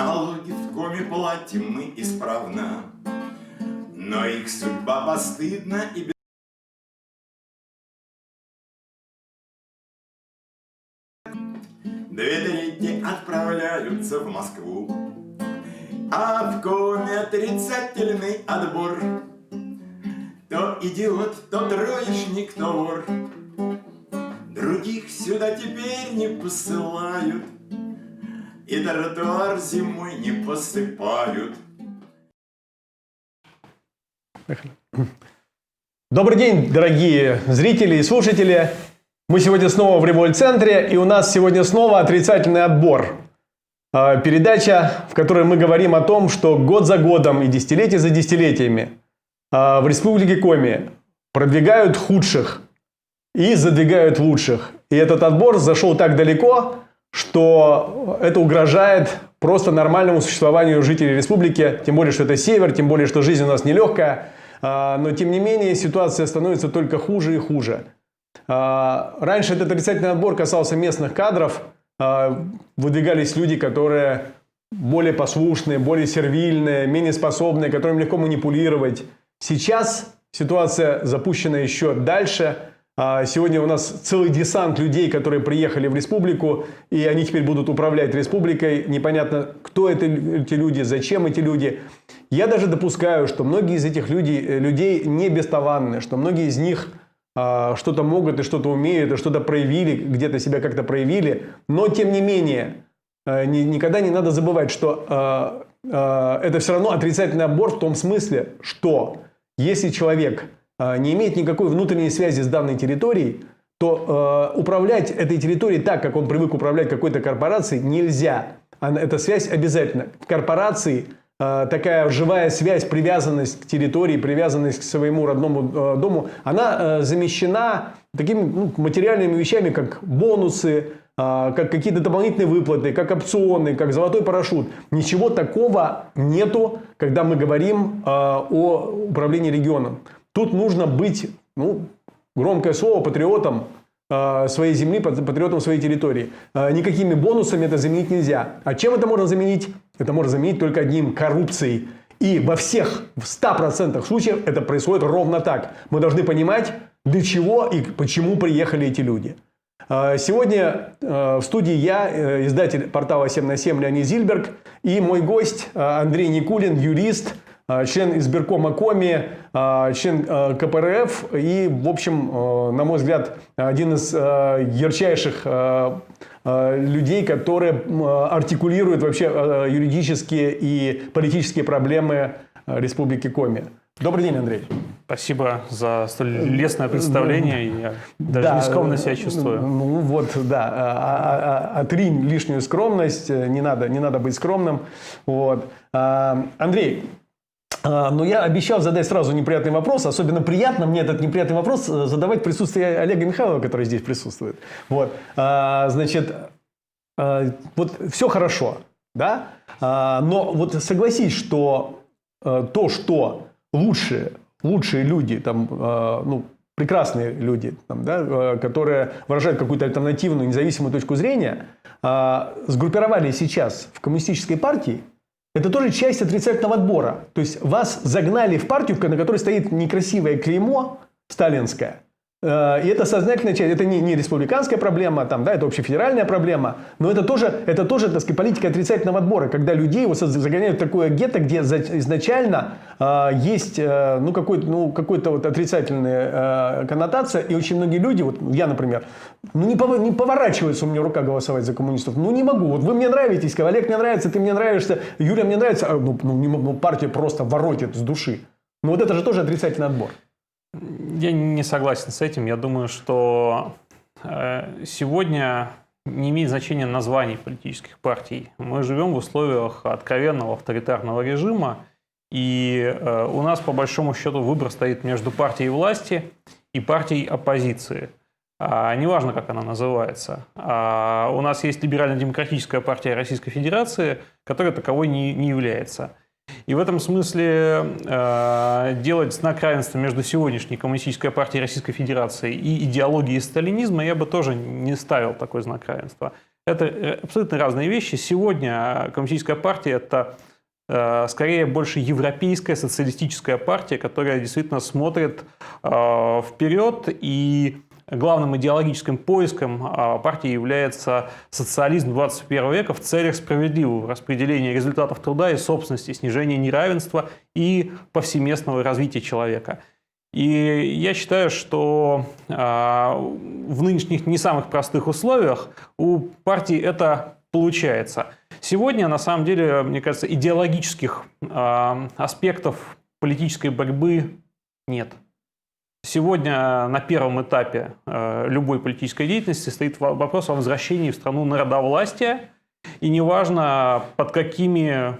Налоги в коме платим мы исправно, но их судьба постыдна и Две трети отправляются в Москву, а в коме отрицательный отбор. То идиот, то троечник, то вор. Других сюда теперь не посылают, и тротуар зимой не посыпают. Добрый день, дорогие зрители и слушатели. Мы сегодня снова в Револьцентре, и у нас сегодня снова отрицательный отбор. Передача, в которой мы говорим о том, что год за годом и десятилетие за десятилетиями в Республике Коми продвигают худших и задвигают лучших. И этот отбор зашел так далеко, что это угрожает просто нормальному существованию жителей республики. Тем более, что это север, тем более, что жизнь у нас нелегкая. Но, тем не менее, ситуация становится только хуже и хуже. Раньше этот отрицательный отбор касался местных кадров. Выдвигались люди, которые более послушные, более сервильные, менее способные, которым легко манипулировать. Сейчас ситуация запущена еще дальше. Сегодня у нас целый десант людей, которые приехали в республику, и они теперь будут управлять республикой. Непонятно, кто эти люди, зачем эти люди. Я даже допускаю, что многие из этих людей не бесталанны, что многие из них что-то могут и что-то умеют, и что-то проявили, где-то себя как-то проявили. Но, тем не менее, никогда не надо забывать, что это все равно отрицательный отбор в том смысле, что если человек не имеет никакой внутренней связи с данной территорией, то управлять этой территорией так, как он привык управлять какой-то корпорацией, нельзя. Эта связь обязательна. В корпорации такая живая связь, привязанность к территории, привязанность к своему родному дому, она замещена такими материальными вещами, как бонусы, как какие-то дополнительные выплаты, как опционы, как золотой парашют. Ничего такого нету, когда мы говорим о управлении регионом. Тут нужно быть, громкое слово, патриотом своей земли, патриотом своей территории. Никакими бонусами это заменить нельзя. А чем это можно заменить? Это можно заменить только одним – коррупцией. И во всех, в 100% случаев это происходит ровно так. Мы должны понимать, для чего и почему приехали эти люди. Сегодня в студии я, издатель портала 7 на 7 Леонид Зильберг, и мой гость Андрей Никулин, юрист, член избиркома Коми, член КПРФ и, в общем, на мой взгляд, один из ярчайших людей, которые артикулируют вообще юридические и политические проблемы Республики Коми. Добрый день, Андрей. Спасибо за столь лестное представление. Я даже нескромно себя чувствую. Отринь лишнюю скромность. Не надо быть скромным. Вот. Андрей, но я обещал задать сразу неприятный вопрос. Особенно приятно мне этот неприятный вопрос задавать в присутствии Олега Михайлова, который здесь присутствует. Вот. Значит, вот все хорошо, да? Но вот согласись, что то, что лучшие люди, там, прекрасные люди, там, да, которые выражают какую-то альтернативную, независимую точку зрения, сгруппировались сейчас в коммунистической партии, это тоже часть отрицательного отбора. То есть вас загнали в партию, на которой стоит некрасивое клеймо сталинское. И это сознательная часть, это не республиканская проблема, там, да, это общефедеральная проблема, но это тоже, так сказать, политика отрицательного отбора, когда людей вот загоняют в такое гетто, где изначально есть какой-то вот отрицательная коннотация, и очень многие люди, вот я, например, не поворачивается у меня рука голосовать за коммунистов, не могу, вот вы мне нравитесь, Олег мне нравится, ты мне нравишься, Юля мне нравится, партия просто воротит с души. Но вот это же тоже отрицательный отбор. Я не согласен с этим. Я думаю, что сегодня не имеет значения названий политических партий. Мы живем в условиях откровенного авторитарного режима, и у нас, по большому счету, выбор стоит между партией власти и партией оппозиции. Неважно, как она называется. У нас есть либерально-демократическая партия Российской Федерации, которая таковой не является. И в этом смысле делать знак равенства между сегодняшней Коммунистической партией Российской Федерации и идеологией сталинизма я бы тоже не ставил такой знак равенства. Это абсолютно разные вещи. Сегодня Коммунистическая партия – это скорее больше европейская социалистическая партия, которая действительно смотрит вперед, и главным идеологическим поиском партии является социализм 21 века в целях справедливого распределения результатов труда и собственности, снижения неравенства и повсеместного развития человека. И я считаю, что в нынешних не самых простых условиях у партии это получается. Сегодня, на самом деле, мне кажется, идеологических аспектов политической борьбы нет. Сегодня на первом этапе любой политической деятельности стоит вопрос о возвращении в страну народовластия, и неважно, под какими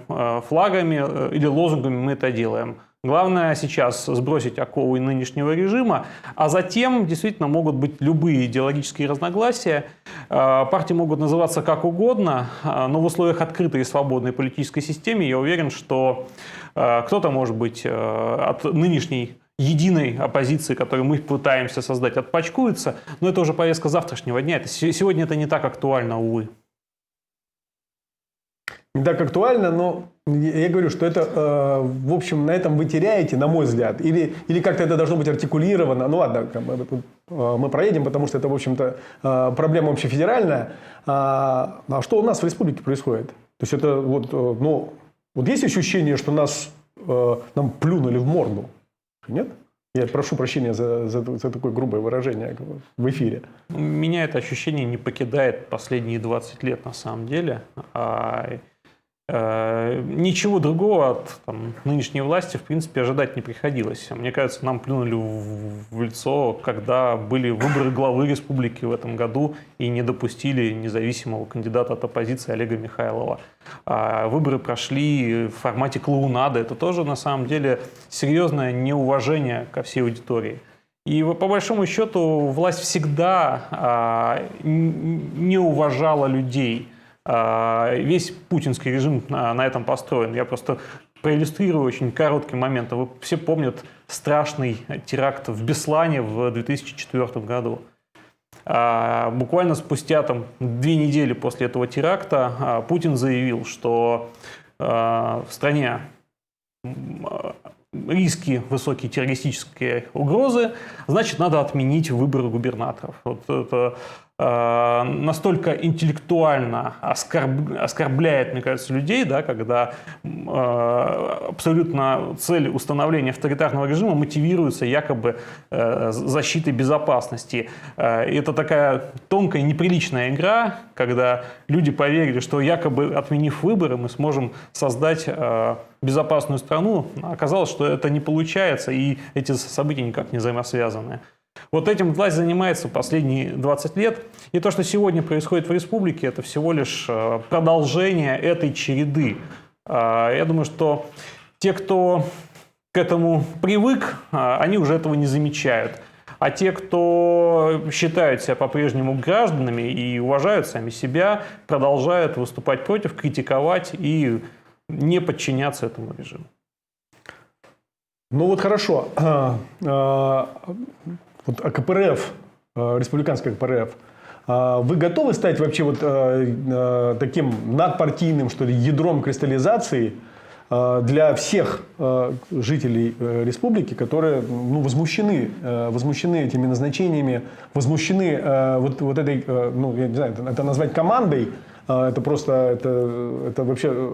флагами или лозунгами мы это делаем. Главное сейчас сбросить оковы нынешнего режима, а затем действительно могут быть любые идеологические разногласия. Партии могут называться как угодно, но в условиях открытой и свободной политической системы я уверен, что кто-то, может быть, от нынешней единой оппозиции, которую мы пытаемся создать, отпочкуется, но это уже повестка завтрашнего дня. Сегодня это не так актуально, увы. Не так актуально, но я говорю, что это, в общем, на этом вы теряете, на мой взгляд. Или как-то это должно быть артикулировано. Ну ладно, мы проедем, потому что это, в общем-то, проблема общефедеральная. А что у нас в республике происходит? То есть это вот есть ощущение, что нам плюнули в морду? Нет? Я прошу прощения за такое грубое выражение в эфире. Меня это ощущение не покидает последние 20 лет на самом деле. Ничего другого от нынешней власти, в принципе, ожидать не приходилось. Мне кажется, нам плюнули в лицо, когда были выборы главы республики в этом году и не допустили независимого кандидата от оппозиции Олега Михайлова. Выборы прошли в формате клоунады. Это тоже, на самом деле, серьезное неуважение ко всей аудитории. И по большому счету власть всегда не уважала людей. Весь путинский режим на этом построен. Я просто проиллюстрирую очень коротким моментом. Вы все помнят страшный теракт в Беслане в 2004 году. Буквально спустя 2 недели после этого теракта Путин заявил, что в стране риски высокие террористические угрозы, значит, надо отменить выборы губернаторов. Вот это настолько интеллектуально оскорбляет, мне кажется, людей, да, когда абсолютно цель установления авторитарного режима мотивируется якобы защитой безопасности. И это такая тонкая, неприличная игра, когда люди поверили, что якобы отменив выборы, мы сможем создать безопасную страну. Оказалось, что это не получается, и эти события никак не взаимосвязаны. Вот этим власть занимается последние 20 лет. И то, что сегодня происходит в республике, это всего лишь продолжение этой череды. Я думаю, что те, кто к этому привык, они уже этого не замечают. А те, кто считают себя по-прежнему гражданами и уважают сами себя, продолжают выступать против, критиковать и не подчиняться этому режиму. Ну вот хорошо. Вот КПРФ, республиканская КПРФ, вы готовы стать вообще таким надпартийным, что ли, ядром кристаллизации для всех жителей республики, которые возмущены этими назначениями, возмущены вот этой, я не знаю, это назвать командой, это просто, это вообще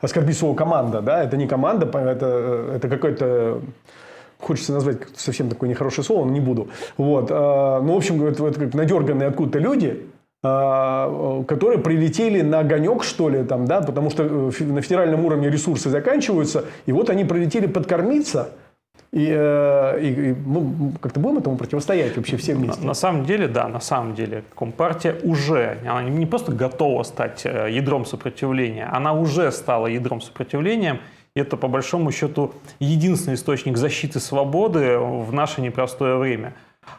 оскорбить слово команда, да, это не команда, это какой-то... Хочется назвать совсем такое нехорошее слово, но не буду. Вот. Ну, в общем, это как надерганные откуда-то люди, которые прилетели на огонек, что ли, там, да, потому что на федеральном уровне ресурсы заканчиваются, и вот они прилетели подкормиться, и мы как-то будем этому противостоять вообще все вместе? На самом деле, да, на самом деле Компартия уже, она не просто готова стать ядром сопротивления, она уже стала ядром сопротивления. Это, по большому счету, единственный источник защиты свободы в наше непростое время.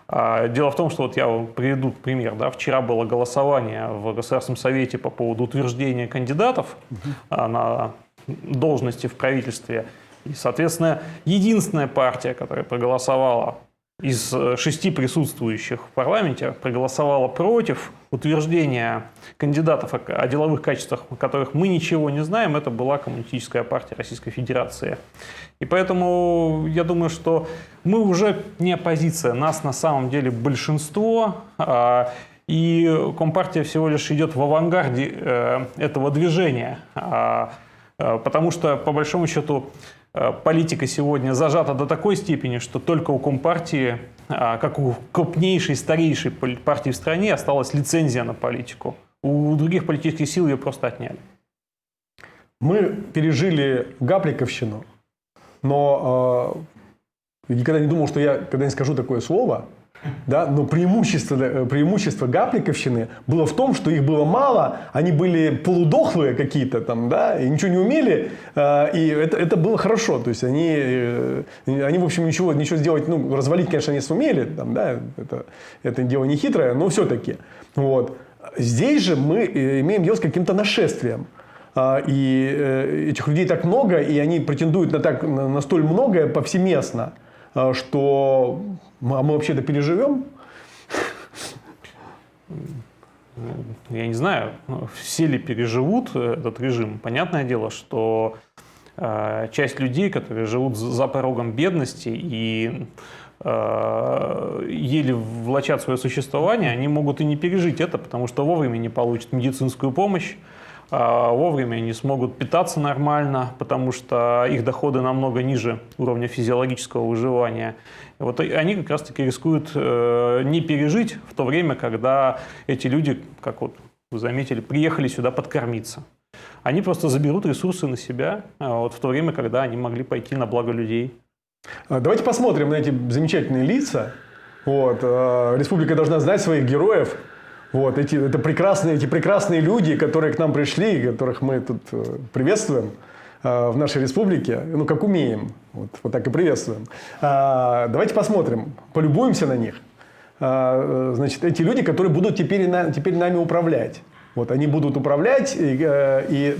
Дело в том, что вот я вам приведу пример. Да, вчера было голосование в Государственном совете по поводу утверждения кандидатов на должности в правительстве. И, соответственно, единственная партия, которая проголосовала из 6 присутствующих в парламенте проголосовало против утверждения кандидатов о деловых качествах, о которых мы ничего не знаем, это была Коммунистическая партия Российской Федерации. И поэтому я думаю, что мы уже не оппозиция, нас на самом деле большинство, и Компартия всего лишь идет в авангарде этого движения, потому что, по большому счету, политика сегодня зажата до такой степени, что только у Компартии, как у крупнейшей, старейшей партии в стране, осталась лицензия на политику. У других политических сил ее просто отняли. Мы пережили гапликовщину, но никогда не думал, что я когда-нибудь скажу такое слово. Да, но преимущество гапликовщины было в том, что их было мало, они были полудохлые какие-то там, да, и ничего не умели, и это было хорошо. То есть они в общем, ничего сделать, ну, развалить, конечно, они сумели, там, да, это дело не хитрое, но все-таки. Вот. Здесь же мы имеем дело с каким-то нашествием. И этих людей так много, и они претендуют на столь многое повсеместно, что мы вообще-то переживем? Я не знаю, все ли переживут этот режим. Понятное дело, что часть людей, которые живут за порогом бедности и еле влачат свое существование, они могут и не пережить это, потому что вовремя не получат медицинскую помощь, вовремя не смогут питаться нормально, потому что их доходы намного ниже уровня физиологического выживания. И вот они как раз-таки рискуют не пережить в то время, когда эти люди, как вот вы заметили, приехали сюда подкормиться. Они просто заберут ресурсы на себя вот в то время, когда они могли пойти на благо людей. Давайте посмотрим на эти замечательные лица. Вот. Республика должна знать своих героев. Вот, эти прекрасные люди, которые к нам пришли, которых мы тут приветствуем в нашей республике, ну, как умеем, вот так и приветствуем. Давайте посмотрим, полюбуемся на них. Значит, эти люди, которые будут теперь нами управлять. Вот, они будут управлять, и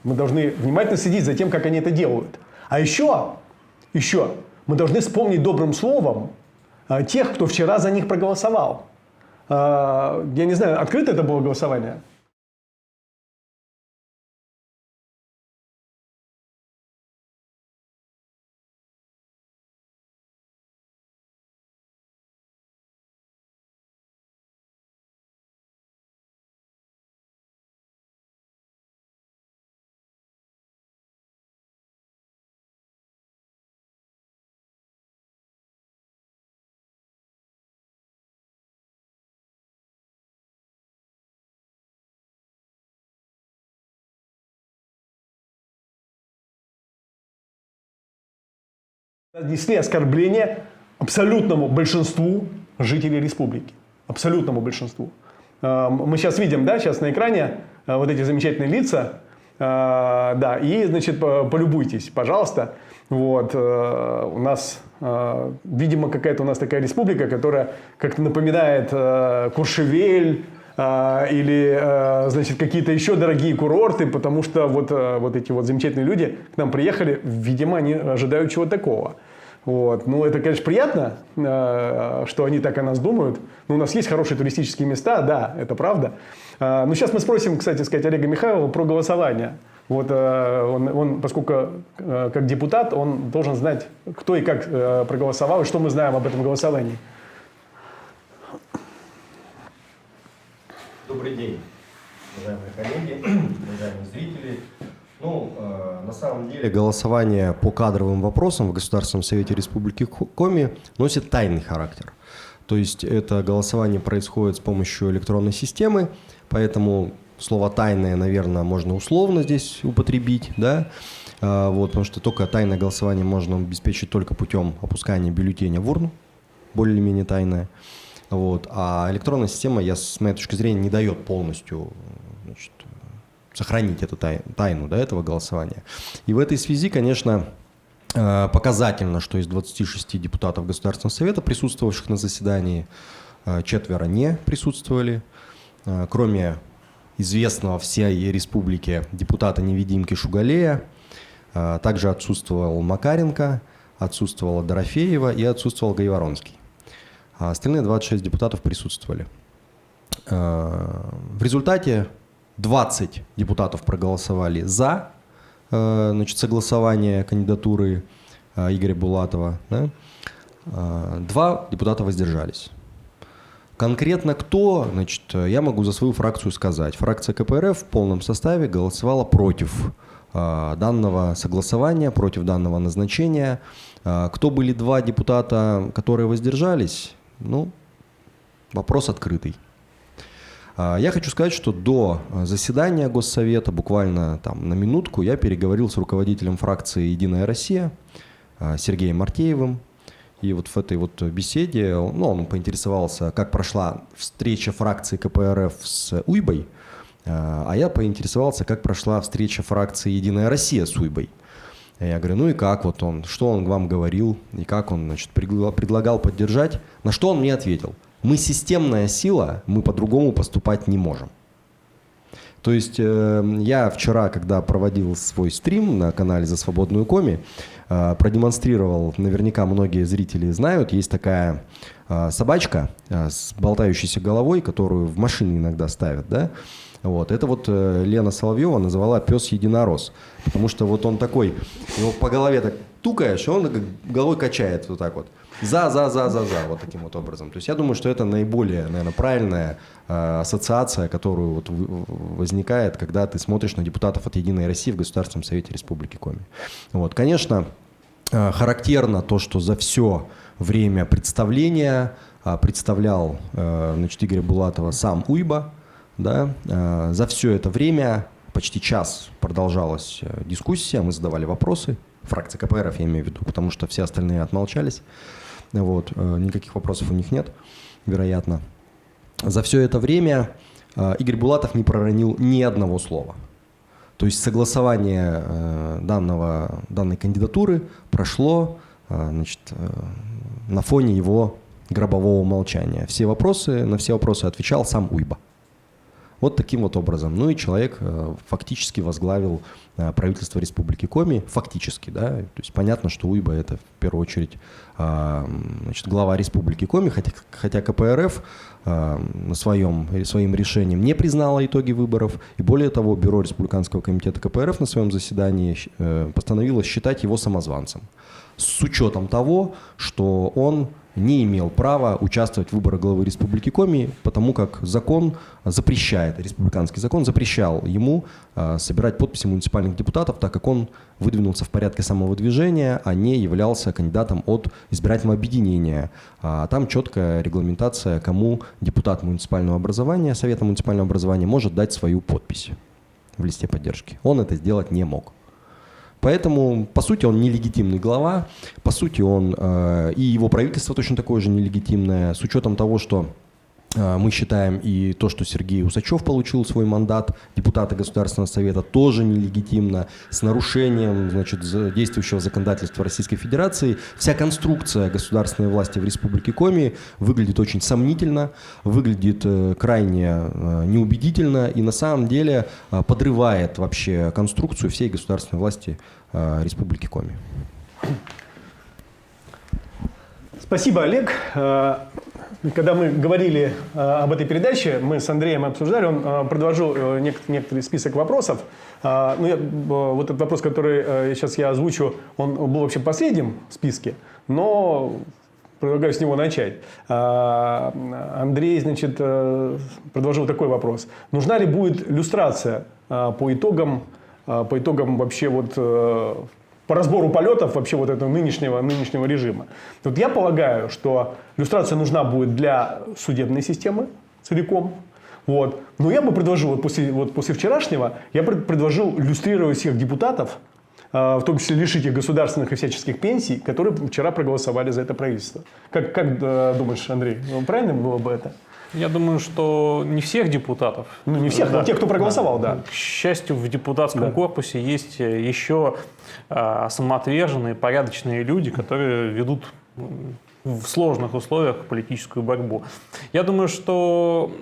мы должны внимательно следить за тем, как они это делают. А еще мы должны вспомнить добрым словом тех, кто вчера за них проголосовал. Я не знаю, открыто это было голосование? Нанесли оскорбление абсолютному большинству жителей республики. Абсолютному большинству. Мы сейчас видим, да, сейчас на экране вот эти замечательные лица. Да, и, значит, полюбуйтесь, пожалуйста. Вот, у нас, видимо, какая-то у нас такая республика, которая как-то напоминает Куршевель или, значит, какие-то еще дорогие курорты, потому что вот эти вот замечательные люди к нам приехали, видимо, они ожидают чего-то такого. Вот. Ну, это, конечно, приятно, что они так о нас думают. Но у нас есть хорошие туристические места, да, это правда. Но сейчас мы спросим, кстати сказать, Олега Михайлова про голосование. Вот он, поскольку как депутат, он должен знать, кто и как проголосовал, и что мы знаем об этом голосовании. Добрый день, уважаемые коллеги, уважаемые зрители. Ну, на самом деле голосование по кадровым вопросам в Государственном Совете Республики Коми носит тайный характер. То есть это голосование происходит с помощью электронной системы, поэтому слово «тайное», наверное, можно условно здесь употребить, да? Вот, потому что только тайное голосование можно обеспечить только путем опускания бюллетеня в урну, более-менее тайное. Вот. А электронная система, с моей точки зрения, не дает полностью, значит, сохранить эту тайну, да, этого голосования. И в этой связи, конечно, показательно, что из 26 депутатов Государственного Совета, присутствовавших на заседании, 4 не присутствовали, кроме известного всей республике депутата-невидимки Шугалея. Также отсутствовал Макаренко, отсутствовала Дорофеева и отсутствовал Гайворонский. А остальные 26 депутатов присутствовали. В результате 20 депутатов проголосовали за согласование кандидатуры Игоря Булатова. Да? 2 депутата воздержались. Конкретно кто, я могу за свою фракцию сказать. Фракция КПРФ в полном составе голосовала против данного согласования, против данного назначения. Кто были 2 депутата, которые воздержались? Вопрос открытый. Я хочу сказать, что до заседания Госсовета, буквально на минутку, я переговорил с руководителем фракции «Единая Россия» Сергеем Мартеевым. И вот в этой беседе он поинтересовался, как прошла встреча фракции КПРФ с Уйбой, а я поинтересовался, как прошла встреча фракции «Единая Россия» с Уйбой. Я говорю, и как что он вам говорил, и как он предлагал поддержать, на что он мне ответил. Мы системная сила, мы по-другому поступать не можем. То есть я вчера, когда проводил свой стрим на канале «За свободную Коми», продемонстрировал, наверняка многие зрители знают, есть такая собачка с болтающейся головой, которую в машине иногда ставят, да? Это Лена Соловьева назвала пес-единорос, потому что он такой, его по голове так тукаешь, и он головой качает вот так вот. За, вот таким образом. То есть я думаю, что это наиболее, наверное, правильная ассоциация, которую возникает, когда ты смотришь на депутатов от «Единой России» в Государственном Совете Республики Коми. Конечно, характерно то, что за все время представления представлял Игоря Булатова сам Уйба. Да? За все это время, почти час, продолжалась дискуссия, мы задавали вопросы. Фракция КПРФ, я имею в виду, потому что все остальные отмолчались. Никаких вопросов у них нет, вероятно. За все это время Игорь Булатов не проронил ни одного слова. То есть согласование данной кандидатуры прошло на фоне его гробового молчания. На все вопросы отвечал сам Уйба. Вот таким образом. И человек фактически возглавил правительство Республики Коми. Фактически, да. То есть понятно, что Уйба это в первую очередь глава Республики Коми, хотя КПРФ своим решением не признала итоги выборов. И более того, Бюро Республиканского комитета КПРФ на своем заседании постановило считать его самозванцем. С учетом того, что он не имел права участвовать в выборах главы Республики Коми, потому как республиканский закон запрещал ему собирать подписи муниципальных депутатов, так как он выдвинулся в порядке самовыдвижения, а не являлся кандидатом от избирательного объединения. Там четкая регламентация, кому депутат муниципального образования, Совета муниципального образования может дать свою подпись в листе поддержки. Он это сделать не мог. Поэтому, по сути, он нелегитимный глава, по сути, он и его правительство точно такое же нелегитимное, с учетом того, что мы считаем и то, что Сергей Усачев получил свой мандат депутата Государственного Совета, тоже нелегитимно, с нарушением действующего законодательства Российской Федерации. Вся конструкция государственной власти в Республике Коми выглядит очень сомнительно, выглядит крайне неубедительно и на самом деле подрывает вообще конструкцию всей государственной власти Республики Коми. Спасибо, Олег. Когда мы говорили об этой передаче, мы с Андреем обсуждали, он предложил некоторый список вопросов. Вот этот вопрос, который сейчас я озвучу, он был вообще последним в списке, но предлагаю с него начать. Андрей, предложил такой вопрос. Нужна ли будет люстрация по итогам вообще по разбору полетов вообще этого нынешнего режима? Я полагаю, что люстрация нужна будет для судебной системы целиком. Но я бы предложил, после вчерашнего, я предложил люстрировать всех депутатов, в том числе лишить их государственных и всяческих пенсий, которые вчера проголосовали за это правительство. Как думаешь, Андрей, правильно было бы это? Я думаю, что не всех депутатов. Не всех, но тех, кто проголосовал, да. К счастью, в депутатском корпусе есть еще самоотверженные, порядочные люди, которые ведут в сложных условиях политическую борьбу. Я думаю, что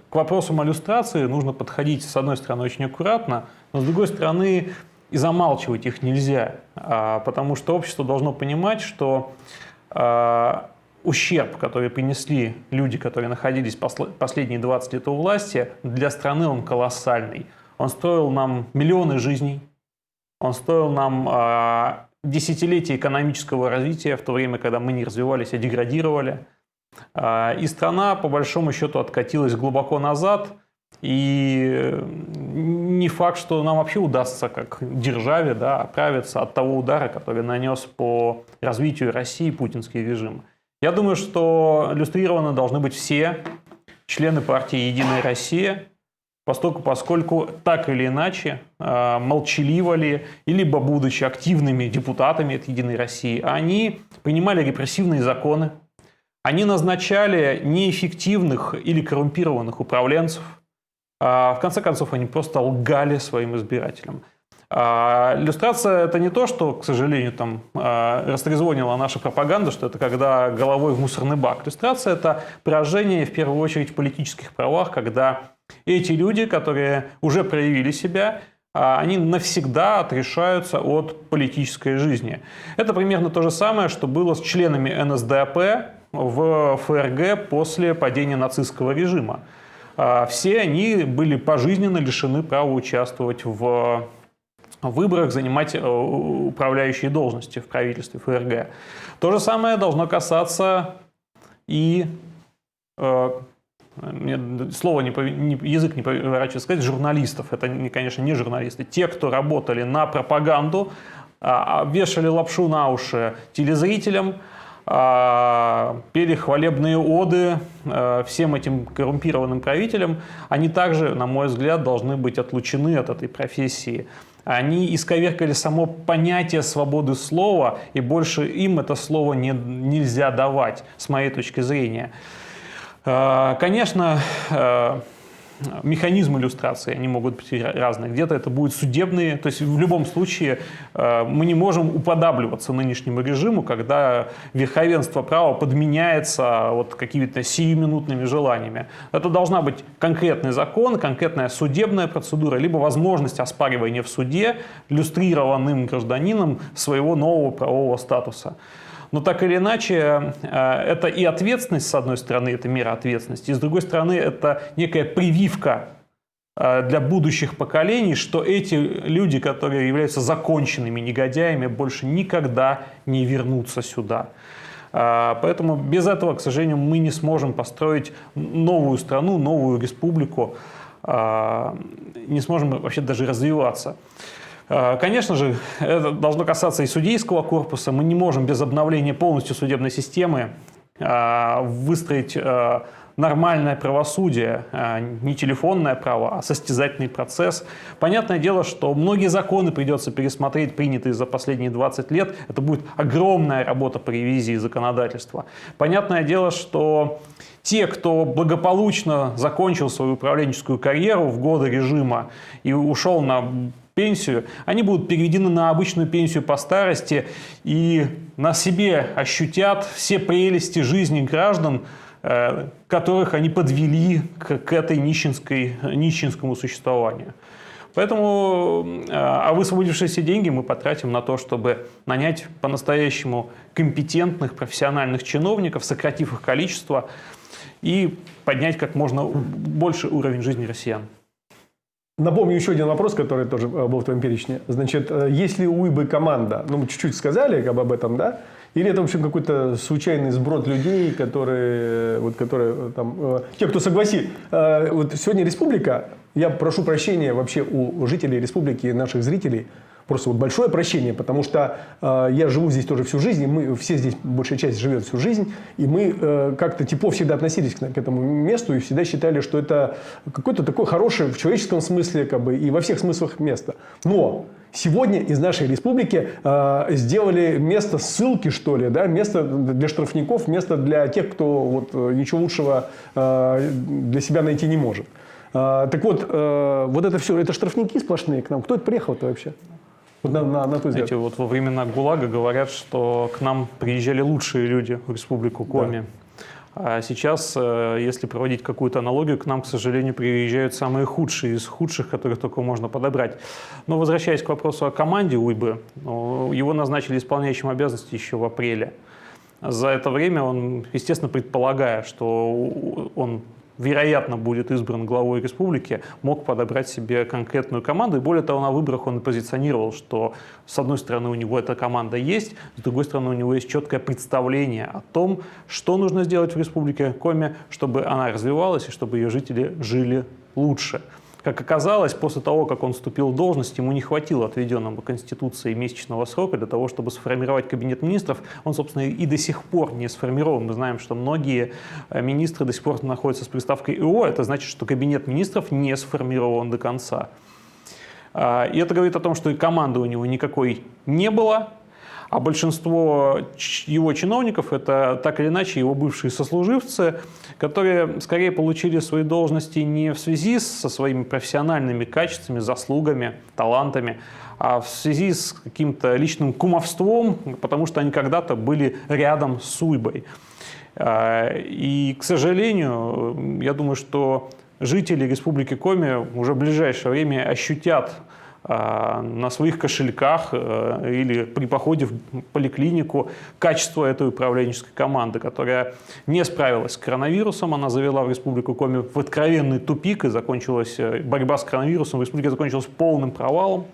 к вопросам о люстрации нужно подходить, с одной стороны, очень аккуратно, но с другой стороны, и замалчивать их нельзя, потому что общество должно понимать, что ущерб, который принесли люди, которые находились последние 20 лет у власти, для страны он колоссальный. Он стоил нам миллионы жизней, он стоил нам десятилетия экономического развития, в то время, когда мы не развивались, а деградировали. И страна, по большому счету, откатилась глубоко назад. И не факт, что нам вообще удастся, как державе, да, оправиться от того удара, который нанес по развитию России путинский режим. Я думаю, что иллюстрированы должны быть все члены партии «Единая Россия», поскольку так или иначе молчаливо ли, либо будучи активными депутатами от «Единой России», они принимали репрессивные законы, они назначали неэффективных или коррумпированных управленцев. В конце концов, они просто лгали своим избирателям. Иллюстрация – это не то, что, к сожалению, там растрезвонила наша пропаганда, что это когда головой в мусорный бак. Иллюстрация – это поражение, в первую очередь, в политических правах, когда эти люди, которые уже проявили себя, они навсегда отрешаются от политической жизни. Это примерно то же самое, что было с членами НСДАП в ФРГ после падения нацистского режима. Все они были пожизненно лишены права участвовать в выборах, занимать управляющие должности в правительстве ФРГ. То же самое должно касаться и, язык не поворачивается сказать, журналистов. Это, конечно, не журналисты. Те, кто работали на пропаганду, вешали лапшу на уши телезрителям, пели хвалебные оды всем этим коррумпированным правителям, они также, на мой взгляд, должны быть отлучены от этой профессии. Они исковеркали само понятие свободы слова, и больше им это слово нельзя давать, с моей точки зрения. Конечно, механизмы иллюстрации, они могут быть разные. Где-то это будут судебные, то есть в любом случае мы не можем уподабливаться нынешнему режиму, когда верховенство права подменяется вот какими-то сиюминутными желаниями. Это должна быть конкретный закон, конкретная судебная процедура, либо возможность оспаривания в суде иллюстрированным гражданином своего нового правового статуса. Но так или иначе, это и ответственность, с одной стороны, это мера ответственности, и с другой стороны, это некая прививка для будущих поколений, что эти люди, которые являются законченными негодяями, больше никогда не вернутся сюда. Поэтому без этого, к сожалению, мы не сможем построить новую страну, новую республику, не сможем вообще даже развиваться. Конечно же, это должно касаться и судейского корпуса. Мы не можем без обновления полностью судебной системы выстроить нормальное правосудие, не телефонное право, а состязательный процесс. Понятное дело, что многие законы придется пересмотреть, принятые за последние 20 лет. Это будет огромная работа по ревизии законодательства. Понятное дело, что те, кто благополучно закончил свою управленческую карьеру в годы режима и ушел на пенсию, они будут переведены на обычную пенсию по старости и на себе ощутят все прелести жизни граждан, которых они подвели к этой нищенскому существованию. Поэтому высвободившиеся деньги мы потратим на то, чтобы нанять по-настоящему компетентных профессиональных чиновников, сократив их количество, и поднять как можно больше уровень жизни россиян. Напомню еще один вопрос, который тоже был в твоем перечне. Значит, есть ли у ИБы команда? Ну, мы чуть-чуть сказали об этом, да? Или это, в общем, какой-то случайный сброд людей, которые там, те, кто согласит. Вот сегодня республика, я прошу прощения вообще у жителей республики, наших зрителей, просто вот большое прощение, потому что я живу здесь тоже всю жизнь, и мы все здесь, большая часть живет всю жизнь, и мы как-то тепло всегда относились к этому месту и всегда считали, что это какое-то такое хорошее в человеческом смысле, как бы, и во всех смыслах место. Но сегодня из нашей республики сделали место ссылки, что ли, да, место для штрафников, место для тех, кто вот, ничего лучшего для себя найти не может. Так вот, вот это все, это штрафники сплошные к нам. Кто это приехал-то вообще? Вот на твой взгляд. Знаете, вот во времена ГУЛАГа говорят, что к нам приезжали лучшие люди в республику Коми. А сейчас, если проводить какую-то аналогию, к нам, к сожалению, приезжают самые худшие из худших, которых только можно подобрать. Но возвращаясь к вопросу о команде УЙБы, его назначили исполняющим обязанности еще в апреле. За это время он, естественно, предполагая, что он вероятно будет избран главой республики, мог подобрать себе конкретную команду. И более того, на выборах он позиционировал, что с одной стороны у него эта команда есть, с другой стороны у него есть четкое представление о том, что нужно сделать в республике Коми, чтобы она развивалась и чтобы ее жители жили лучше. Как оказалось, после того, как он вступил в должность, ему не хватило отведенного Конституцией месячного срока для того, чтобы сформировать кабинет министров. Он, собственно, и до сих пор не сформирован. Мы знаем, что многие министры до сих пор находятся с приставкой «ИО». Это значит, что кабинет министров не сформирован до конца. И это говорит о том, что и команды у него никакой не было. А большинство его чиновников – это так или иначе его бывшие сослуживцы, которые скорее получили свои должности не в связи со своими профессиональными качествами, заслугами, талантами, а в связи с каким-то личным кумовством, потому что они когда-то были рядом с УЙБой. И, к сожалению, я думаю, что жители Республики Коми уже в ближайшее время ощутят на своих кошельках или при походе в поликлинику качество этой управленческой команды, которая не справилась с коронавирусом. Она завела в Республику Коми в откровенный тупик, и борьба с коронавирусом в республике закончилась полным провалом.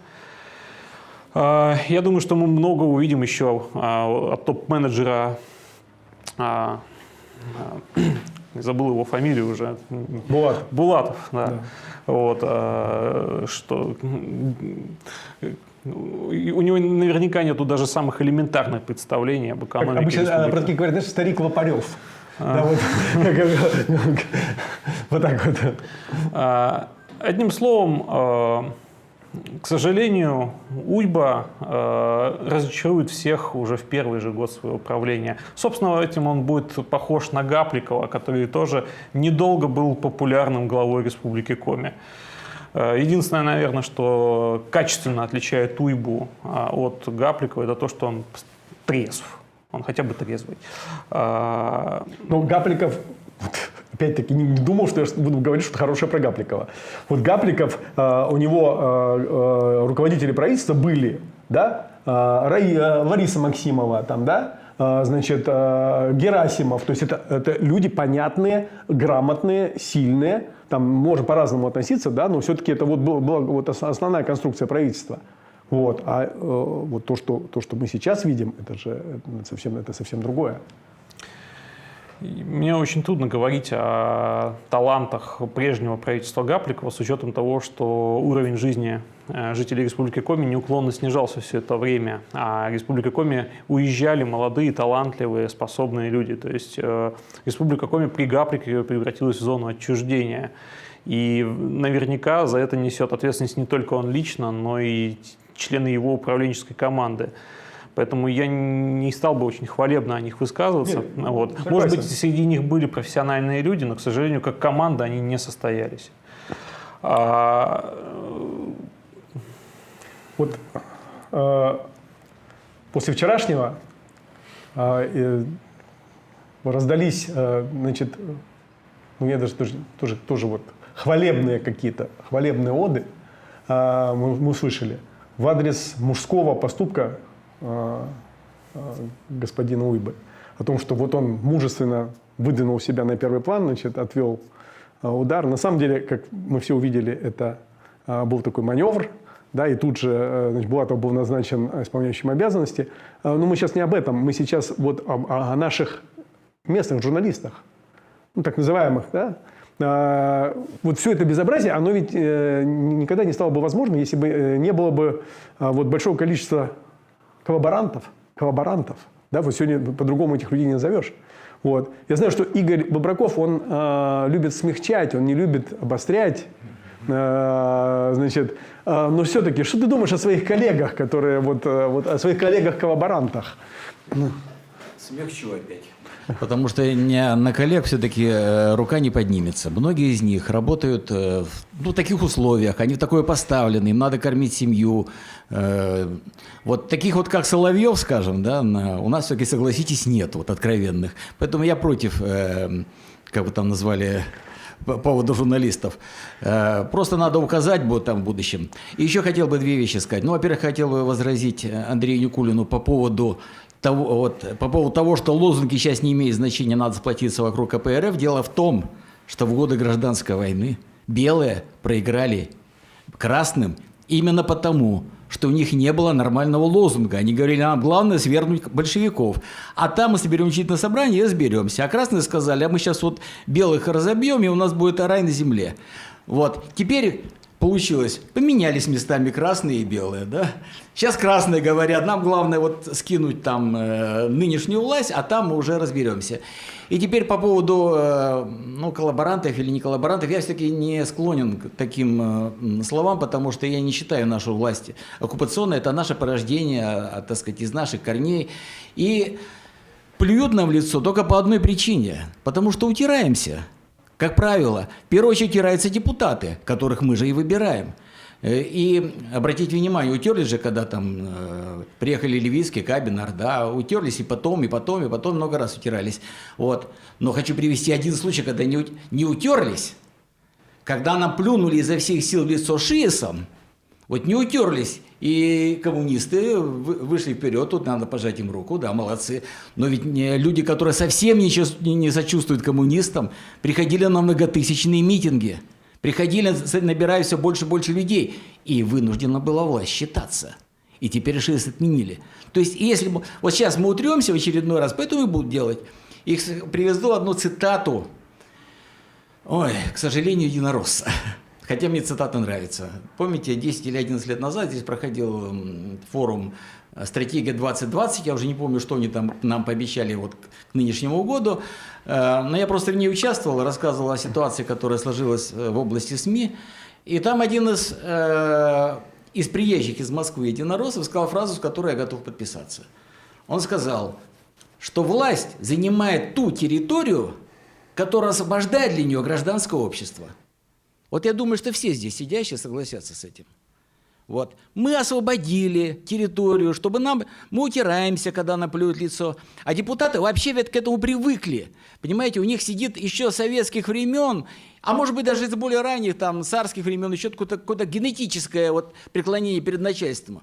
Я думаю, что мы много увидим еще от топ-менеджера, забыл его фамилию уже. Булатов, да. Вот, что у него наверняка нету даже самых элементарных представлений об экономике. Обычно про таких говорят, знаешь, старик Лопарев. Да, вот так вот. Одним словом, к сожалению, УЙБа разочарует всех уже в первый же год своего правления. Собственно, этим он будет похож на Гапликова, который тоже недолго был популярным главой Республики Коми. Единственное, наверное, что качественно отличает УЙБу от Гапликова, это то, что он трезв. Он хотя бы трезвый. Но Гапликов... Опять-таки, не думал, что я буду говорить что-то хорошее про Гапликова. Вот Гапликов, у него руководители правительства были, да, Лариса Максимова, там, да, значит, Герасимов. То есть это люди понятные, грамотные, сильные. Там можно по-разному относиться, да, но все-таки это вот была вот основная конструкция правительства. Вот. А вот то, что мы сейчас видим, это совсем другое. Мне очень трудно говорить о талантах прежнего правительства Гапликова с учетом того, что уровень жизни жителей Республики Коми неуклонно снижался все это время. А в Республике Коми уезжали молодые, талантливые, способные люди. То есть Республика Коми при Гапликове превратилась в зону отчуждения. И наверняка за это несет ответственность не только он лично, но и члены его управленческой команды. Поэтому я не стал бы очень хвалебно о них высказываться. Вот. Может быть, среди них были профессиональные люди, но, к сожалению, как команда они не состоялись. Вот после вчерашнего раздались, значит, у меня даже тоже вот хвалебные оды мы услышали в адрес мужского поступка господина УЙБы. О том, что вот он мужественно выдвинул себя на первый план, значит, отвел удар. На самом деле, как мы все увидели, это был такой маневр, да, и тут же, значит, Булатов был назначен исполняющим обязанности. Но мы сейчас не об этом, мы сейчас вот о наших местных журналистах, ну, так называемых, да. Вот все это безобразие, оно ведь никогда не стало бы возможным, если бы не было бы вот большого количества коллаборантов, да, вот сегодня по-другому этих людей не назовешь. Вот. Я знаю, что Игорь Бобраков, он любит смягчать, он не любит обострять, значит, но все-таки, что ты думаешь о своих коллегах, которые, вот о своих коллегах-коллаборантах? Смягчу опять. Потому что на коллег все-таки рука не поднимется. Многие из них работают в таких условиях, они в такое поставлены, им надо кормить семью. Вот таких вот, как Соловьев, скажем, да, у нас все-таки, согласитесь, нет вот откровенных. Поэтому я против, как вы там назвали, по поводу журналистов. Просто надо указать будет там в будущем. И еще хотел бы две вещи сказать. Ну, во-первых, хотел бы возразить Андрею Никулину по поводу того, что лозунги сейчас не имеют значения, надо сплотиться вокруг КПРФ. Дело в том, что в годы гражданской войны белые проиграли красным именно потому, что у них не было нормального лозунга. Они говорили, нам главное свергнуть большевиков. А там мы соберем учительное собрание и разберемся. А красные сказали, а мы сейчас вот белых разобьем, и у нас будет рай на земле. Вот. Теперь получилось, поменялись местами красные и белые, да? Сейчас красные говорят, нам главное вот скинуть там нынешнюю власть, а там мы уже разберемся. И теперь по поводу коллаборантов или не коллаборантов, я все-таки не склонен к таким словам, потому что я не считаю нашу власть оккупационной, это наше порождение, так сказать, из наших корней. И плюют нам в лицо только по одной причине, потому что утираемся. Как правило, в первую очередь утираются депутаты, которых мы же и выбираем. И обратите внимание, утерлись же, когда там приехали Левицкий, Кабин, Орда, утерлись и потом много раз утирались. Вот. Но хочу привести один случай, когда не утерлись, когда нам плюнули изо всех сил в лицо ШИЭСом, вот не утерлись, и коммунисты вышли вперед, тут надо пожать им руку, да, молодцы. Но ведь люди, которые совсем не сочувствуют коммунистам, приходили на многотысячные митинги. Приходили, набирая все больше и больше людей, и вынуждена была власть считаться. И теперь ШИЭС отменили. То есть, если вот сейчас мы утремся в очередной раз, поэтому и будут делать. И привезу одну цитату, к сожалению, единоросса. Хотя мне цитата нравится. Помните, 10 или 11 лет назад здесь проходил форум «Стратегия 2020», я уже не помню, что они там нам пообещали вот к нынешнему году, но я просто в ней участвовал, рассказывал о ситуации, которая сложилась в области СМИ, и там один из приезжих из Москвы единороссов сказал фразу, с которой я готов подписаться. Он сказал, что власть занимает ту территорию, которая освобождает для нее гражданское общество. Вот я думаю, что все здесь сидящие согласятся с этим. Вот. Мы освободили территорию, чтобы мы утираемся, когда нам плюют в лицо. А депутаты вообще ведь к этому привыкли. Понимаете, у них сидит еще с советских времен, а может быть даже из более ранних, там, царских времен, еще какое-то генетическое вот преклонение перед начальством.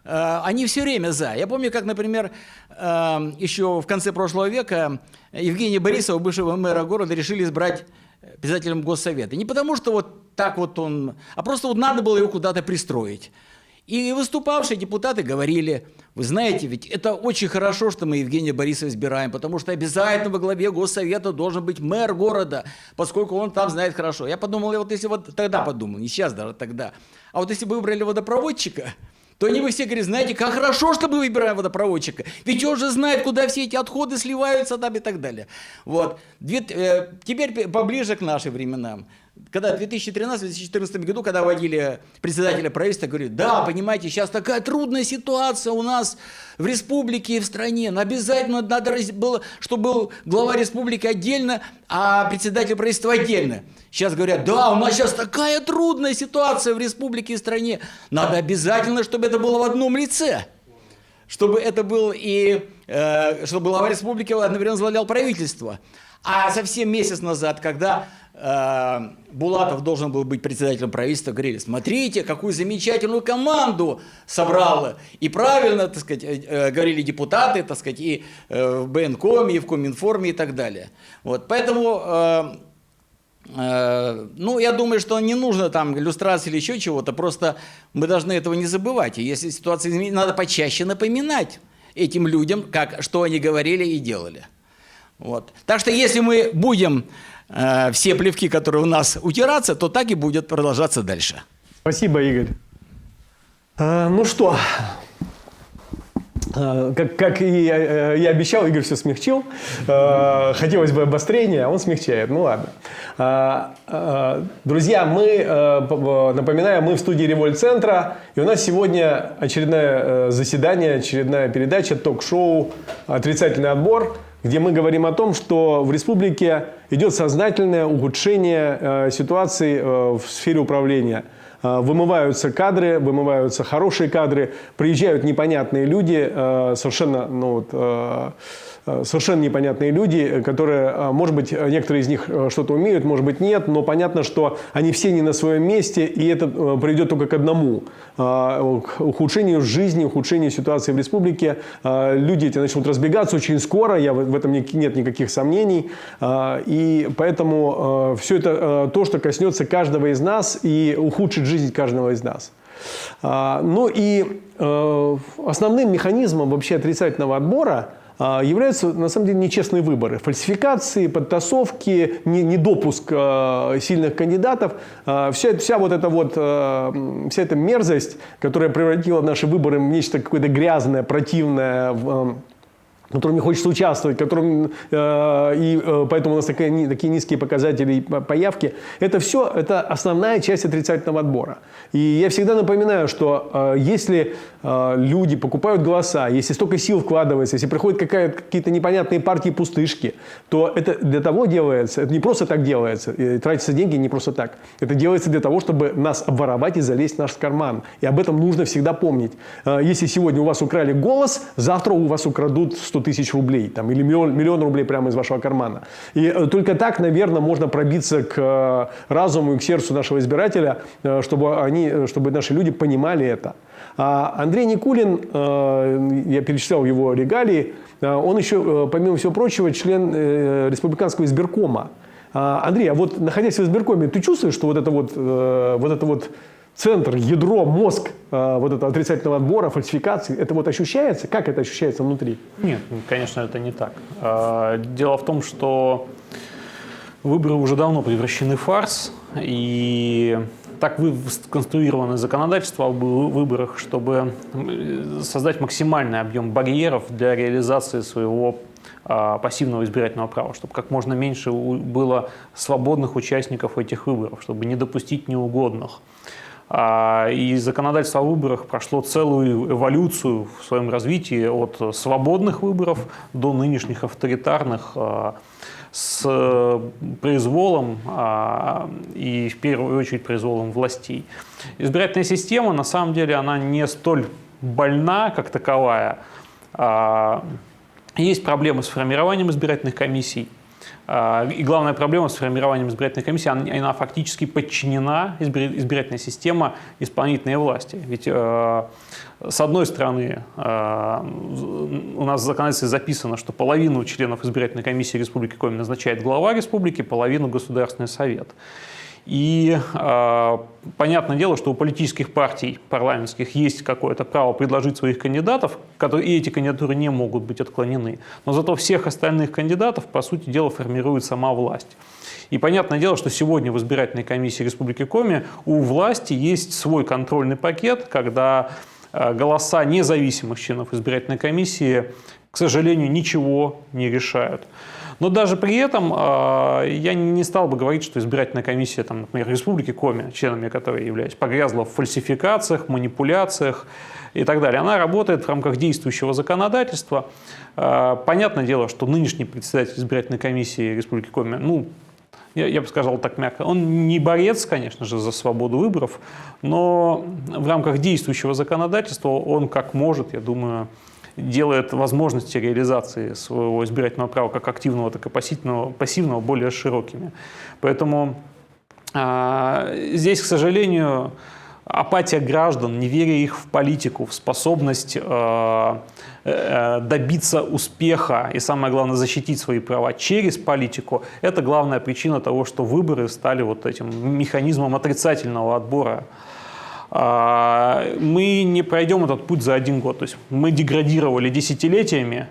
Они все время за. Я помню, как, например, еще в конце прошлого века Евгения Борисова, бывшего мэра города, решили избрать председателем Госсовета. Не потому, что вот так вот он, а просто вот надо было его куда-то пристроить. И выступавшие депутаты говорили, вы знаете, ведь это очень хорошо, что мы Евгения Борисова избираем, потому что обязательно во главе Госсовета должен быть мэр города, поскольку он там знает хорошо. Я подумал, вот если вот тогда подумал, не сейчас даже тогда, а вот если бы выбрали водопроводчика, то они бы все говорили, знаете, как хорошо, что мы выбираем водопроводчика. Ведь он же знает, куда все эти отходы сливаются там и так далее. Вот. Теперь поближе к нашим временам. Когда в 2013-2014 году, когда вводили председателя правительства, говорят, да, понимаете, сейчас такая трудная ситуация у нас в республике и в стране. Но обязательно надо было, чтобы был глава республики отдельно, а председатель правительства отдельно. Сейчас говорят, да, у нас сейчас такая трудная ситуация в республике и стране. Надо обязательно, чтобы это было в одном лице. Чтобы это был чтобы глава республики одновременно возглавлял правительство. А совсем месяц назад, когда Булатов должен был быть председателем правительства, говорили, смотрите, какую замечательную команду собрал. И правильно, так сказать, говорили депутаты, так сказать, и в БНКоме, и в Коминформе и так далее. Вот, поэтому, я думаю, что не нужно там иллюстрации или еще чего-то, просто мы должны этого не забывать. И если ситуация изменится, надо почаще напоминать этим людям, что они говорили и делали. Вот. Так что если мы будем все плевки, которые у нас, утираться, то так и будет продолжаться дальше. Спасибо, Игорь. Ну что, как и я обещал, Игорь все смягчил. Хотелось бы обострения, а он смягчает. Ну ладно. Друзья, напоминаю, мы в студии Револьт-центра, и у нас сегодня очередное заседание, очередная передача, ток-шоу «Отрицательный отбор», где мы говорим о том, что в республике идет сознательное ухудшение ситуации в сфере управления. Вымываются кадры, вымываются хорошие кадры, приезжают непонятные люди, совершенно непонятные люди, которые, может быть, некоторые из них что-то умеют, может быть, нет, но понятно, что они все не на своем месте, и это приведет только к одному – к ухудшению жизни, ухудшению ситуации в республике. Люди эти начнут разбегаться очень скоро, в этом нет никаких сомнений, и поэтому все это то, что коснется каждого из нас и ухудшит жизнь каждого из нас. Ну и основным механизмом вообще отрицательного отбора являются, на самом деле, нечестные выборы. Фальсификации, подтасовки, недопуск сильных кандидатов. Вся эта мерзость, которая превратила наши выборы в нечто какое-то грязное, противное, в которым не хочется участвовать, поэтому у нас такие низкие показатели по явке. Это основная часть отрицательного отбора. И я всегда напоминаю, что если люди покупают голоса, если столько сил вкладывается, если приходят какие-то непонятные партии-пустышки, то это для того делается, это не просто так делается, и тратятся деньги не просто так. Это делается для того, чтобы нас обворовать и залезть в наш карман. И об этом нужно всегда помнить. Если сегодня у вас украли голос, завтра у вас украдут 100 тысяч рублей или миллион рублей прямо из вашего кармана. И только так, наверное, можно пробиться к разуму и к сердцу нашего избирателя, чтобы наши люди понимали это. Андрей Никулин, я перечислял его регалии, он еще, помимо всего прочего, член республиканского избиркома. Андрей, а вот находясь в избиркоме, ты чувствуешь, что вот это центр, ядро, мозг вот этого отрицательного отбора, фальсификации, это вот ощущается? Как это ощущается внутри? Нет, конечно, это не так. Дело в том, что выборы уже давно превращены в фарс, и так сконструировано законодательство об выборах, чтобы создать максимальный объем барьеров для реализации своего пассивного избирательного права, чтобы как можно меньше было свободных участников этих выборов, чтобы не допустить неугодных. И законодательство о выборах прошло целую эволюцию в своем развитии от свободных выборов до нынешних авторитарных с произволом и в первую очередь произволом властей. Избирательная система, на самом деле, она не столь больна, как таковая. Есть проблемы с формированием избирательных комиссий. И главная проблема с формированием избирательной комиссии, она фактически подчинена, избирательная система, исполнительной власти. Ведь с одной стороны, у нас в законодательстве записано, что половину членов избирательной комиссии Республики Коми назначает глава республики, половину Государственный совет. И понятное дело, что у политических партий парламентских есть какое-то право предложить своих кандидатов, и эти кандидатуры не могут быть отклонены. Но зато всех остальных кандидатов, по сути дела, формирует сама власть. И понятное дело, что сегодня в избирательной комиссии Республики Коми у власти есть свой контрольный пакет, когда голоса независимых членов избирательной комиссии, к сожалению, ничего не решают. Но даже при этом я не стал бы говорить, что избирательная комиссия, например, Республики Коми, членами которой я являюсь, погрязла в фальсификациях, манипуляциях и так далее. Она работает в рамках действующего законодательства. Понятное дело, что нынешний председатель избирательной комиссии Республики Коми, я бы сказал так мягко, он не борец, конечно же, за свободу выборов, но в рамках действующего законодательства он как может, я думаю, делает возможности реализации своего избирательного права как активного, так и пассивного более широкими. Поэтому здесь, к сожалению, апатия граждан, неверие их в политику, в способность добиться успеха и, самое главное, защитить свои права через политику – это главная причина того, что выборы стали вот этим механизмом отрицательного отбора. Мы не пройдем этот путь за один год. То есть мы деградировали десятилетиями,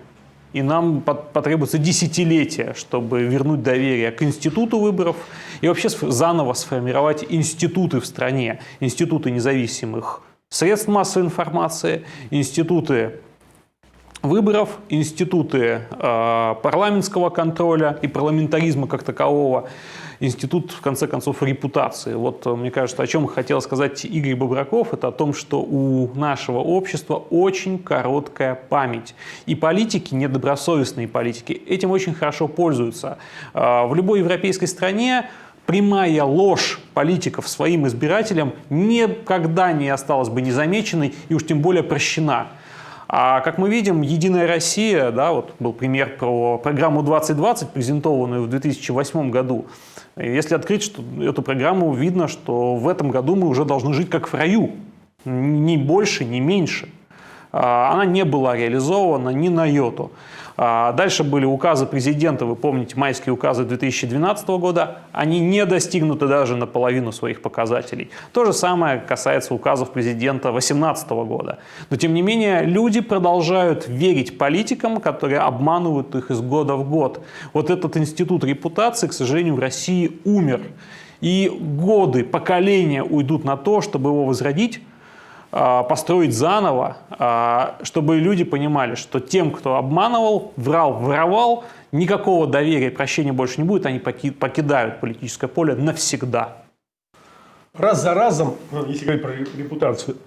и нам потребуется десятилетия, чтобы вернуть доверие к институту выборов и вообще заново сформировать институты в стране, институты независимых средств массовой информации, институты выборов, институты парламентского контроля и парламентаризма как такового, институт, в конце концов, репутации. Вот, мне кажется, о чем хотел сказать Игорь Бобраков, это о том, что у нашего общества очень короткая память. И политики, недобросовестные политики, этим очень хорошо пользуются. В любой европейской стране прямая ложь политиков своим избирателям никогда не осталась бы незамеченной и уж тем более прощена. А как мы видим, «Единая Россия», да, вот был пример про программу 2020, презентованную в 2008 году. Если открыть эту программу, видно, что в этом году мы уже должны жить как в раю. Ни больше, ни меньше. Она не была реализована ни на йоту. Дальше были указы президента, вы помните, майские указы 2012 года, они не достигнуты даже наполовину своих показателей. То же самое касается указов президента 2018 года. Но тем не менее люди продолжают верить политикам, которые обманывают их из года в год. Вот этот институт репутации, к сожалению, в России умер. И годы, поколения уйдут на то, чтобы его возродить, построить заново, чтобы люди понимали, что тем, кто обманывал, врал, воровал, никакого доверия и прощения больше не будет, они покидают политическое поле навсегда. Раз за разом, если говорить про репутацию,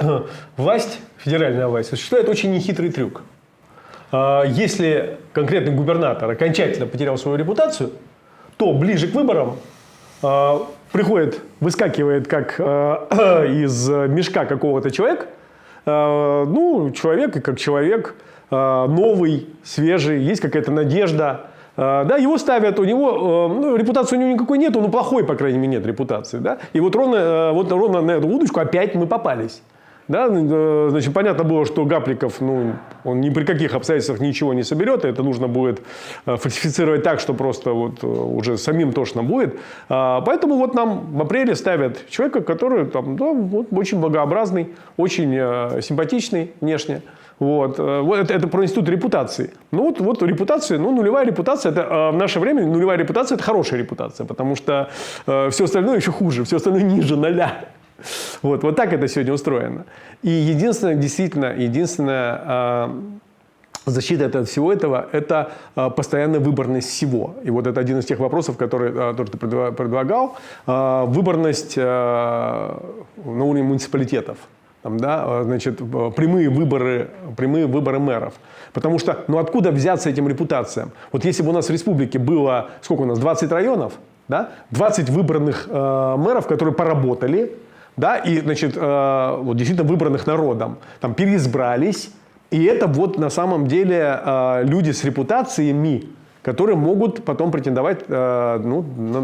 власть, федеральная власть, осуществляет очень нехитрый трюк. Если конкретный губернатор окончательно потерял свою репутацию, то ближе к выборам выскакивает как из мешка какого-то человек, человек и как человек, новый, свежий, есть какая-то надежда. Да, его ставят, у него, репутации у него никакой нет, но плохой, по крайней мере, нет репутации. Да? И вот ровно на эту удочку опять мы попались. Да, значит, понятно было, что Гапликов, он ни при каких обстоятельствах ничего не соберет, и это нужно будет фальсифицировать так, что просто уже самим тошно будет. Поэтому вот нам в апреле ставят человека, который очень благообразный, очень симпатичный внешне. Вот это про институт репутации. Вот репутация, нулевая репутация, это в наше время нулевая репутация – это хорошая репутация, потому что все остальное еще хуже, все остальное ниже ноля. Вот так это сегодня устроено. И единственная защита от всего этого – это постоянная выборность всего. И вот это один из тех вопросов, который тоже ты предлагал. Выборность на уровне муниципалитетов. Значит, прямые выборы мэров. Потому что, откуда взяться этим репутациям? Вот если бы у нас в республике было, сколько у нас, 20 районов, да? 20 выбранных мэров, которые поработали, да, и, значит, действительно выбранных народом, переизбрались, и это на самом деле люди с репутациями, которые могут потом претендовать на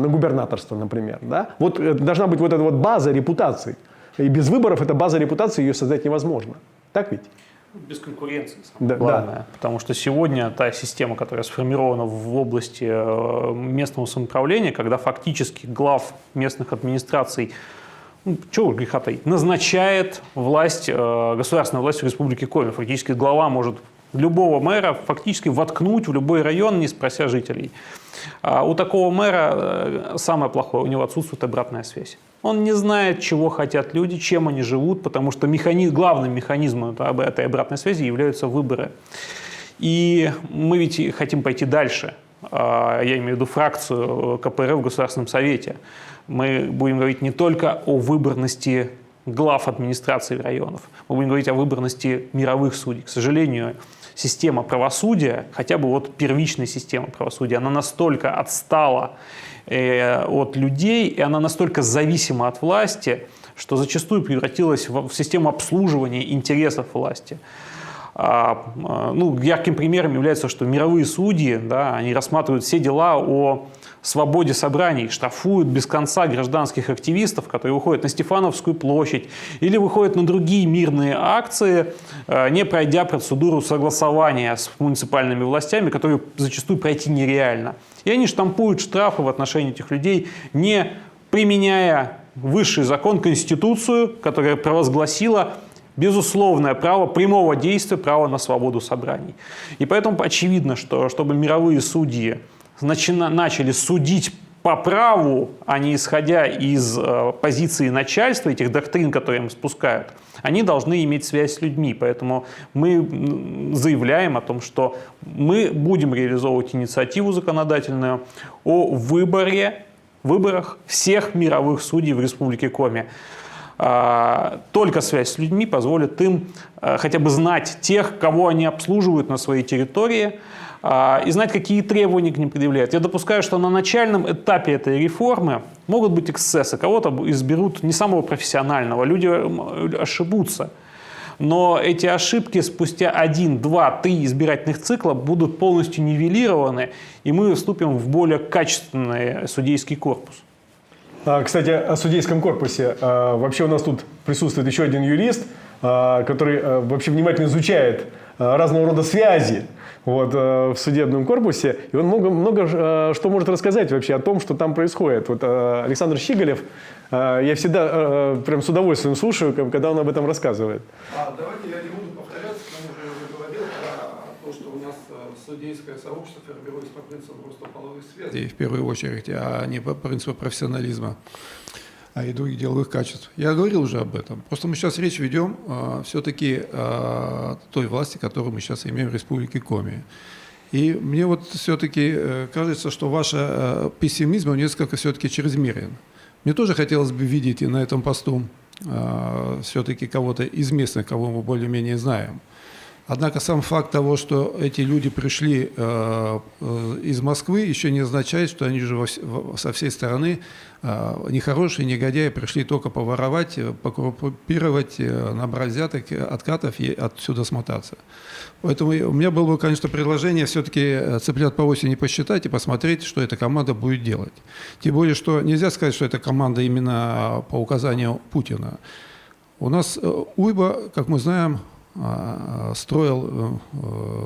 губернаторство, например. Да? Должна быть эта база репутаций. И без выборов эта база репутации, ее создать невозможно. Так ведь? Без конкуренции, самое главное. Да. Потому что сегодня та система, которая сформирована в области местного самоуправления, когда фактически глав местных администраций, чего греха таить, назначает государственная власть в Республике Коми. Фактически глава может любого мэра фактически воткнуть в любой район, не спрося жителей. А у такого мэра самое плохое, у него отсутствует обратная связь. Он не знает, чего хотят люди, чем они живут, потому что главным механизмом этой обратной связи являются выборы. И мы ведь хотим пойти дальше. Я имею в виду фракцию КПРФ в Государственном Совете. Мы будем говорить не только о выборности глав администраций районов, мы будем говорить о выборности мировых судей. К сожалению, система правосудия, хотя бы первичная система правосудия, она настолько отстала от людей, и она настолько зависима от власти, что зачастую превратилась в систему обслуживания интересов власти. Ярким примером является, что мировые судьи, они рассматривают все дела о свободе собраний, штрафуют без конца гражданских активистов, которые выходят на Стефановскую площадь или выходят на другие мирные акции, не пройдя процедуру согласования с муниципальными властями, которую зачастую пройти нереально. И они штампуют штрафы в отношении этих людей, не применяя высший закон, Конституцию, которая провозгласила безусловное право прямого действия, право на свободу собраний. И поэтому очевидно, что чтобы мировые судьи начали судить по праву, а не исходя из позиции начальства, этих доктрин, которые им спускают, они должны иметь связь с людьми. Поэтому мы заявляем о том, что мы будем реализовывать инициативу законодательную о выборах всех мировых судей в Республике Коми. Только связь с людьми позволит им хотя бы знать тех, кого они обслуживают на своей территории, и знать, какие требования к ним предъявляют. Я допускаю, что на начальном этапе этой реформы могут быть эксцессы. Кого-то изберут не самого профессионального, люди ошибутся. Но эти ошибки спустя 1, 2, 3 избирательных цикла будут полностью нивелированы, и мы вступим в более качественный судейский корпус. Кстати, о судейском корпусе. Вообще у нас тут присутствует еще один юрист, который вообще внимательно изучает разного рода связи в судебном корпусе. И он много что может рассказать вообще о том, что там происходит. Александр Щиголев, я всегда прям с удовольствием слушаю, когда он об этом рассказывает. Давайте я не буду повторяться, потому что я уже говорил про то, что у нас судейское сообщество формируется по принципу роста половых связей, в первую очередь, а не по принципу профессионализма и других деловых качеств. Я говорил уже об этом. Просто мы сейчас речь ведем все-таки о той власти, которую мы сейчас имеем в Республике Коми. И мне вот все-таки кажется, что ваш пессимизм он несколько все-таки чрезмерен. Мне тоже хотелось бы видеть и на этом посту все-таки кого-то из местных, кого мы более-менее знаем. Однако сам факт того, что эти люди пришли из Москвы, еще не означает, что они же со всей стороны нехорошие негодяи пришли только поворовать, покоррумпировать, набрать взяток, откатов и отсюда смотаться. Поэтому у меня было бы, конечно, предложение все-таки цыплят по осени посчитать и посмотреть, что эта команда будет делать. Тем более, что нельзя сказать, что эта команда именно по указанию Путина. У нас УЙБА, как мы знаем, строил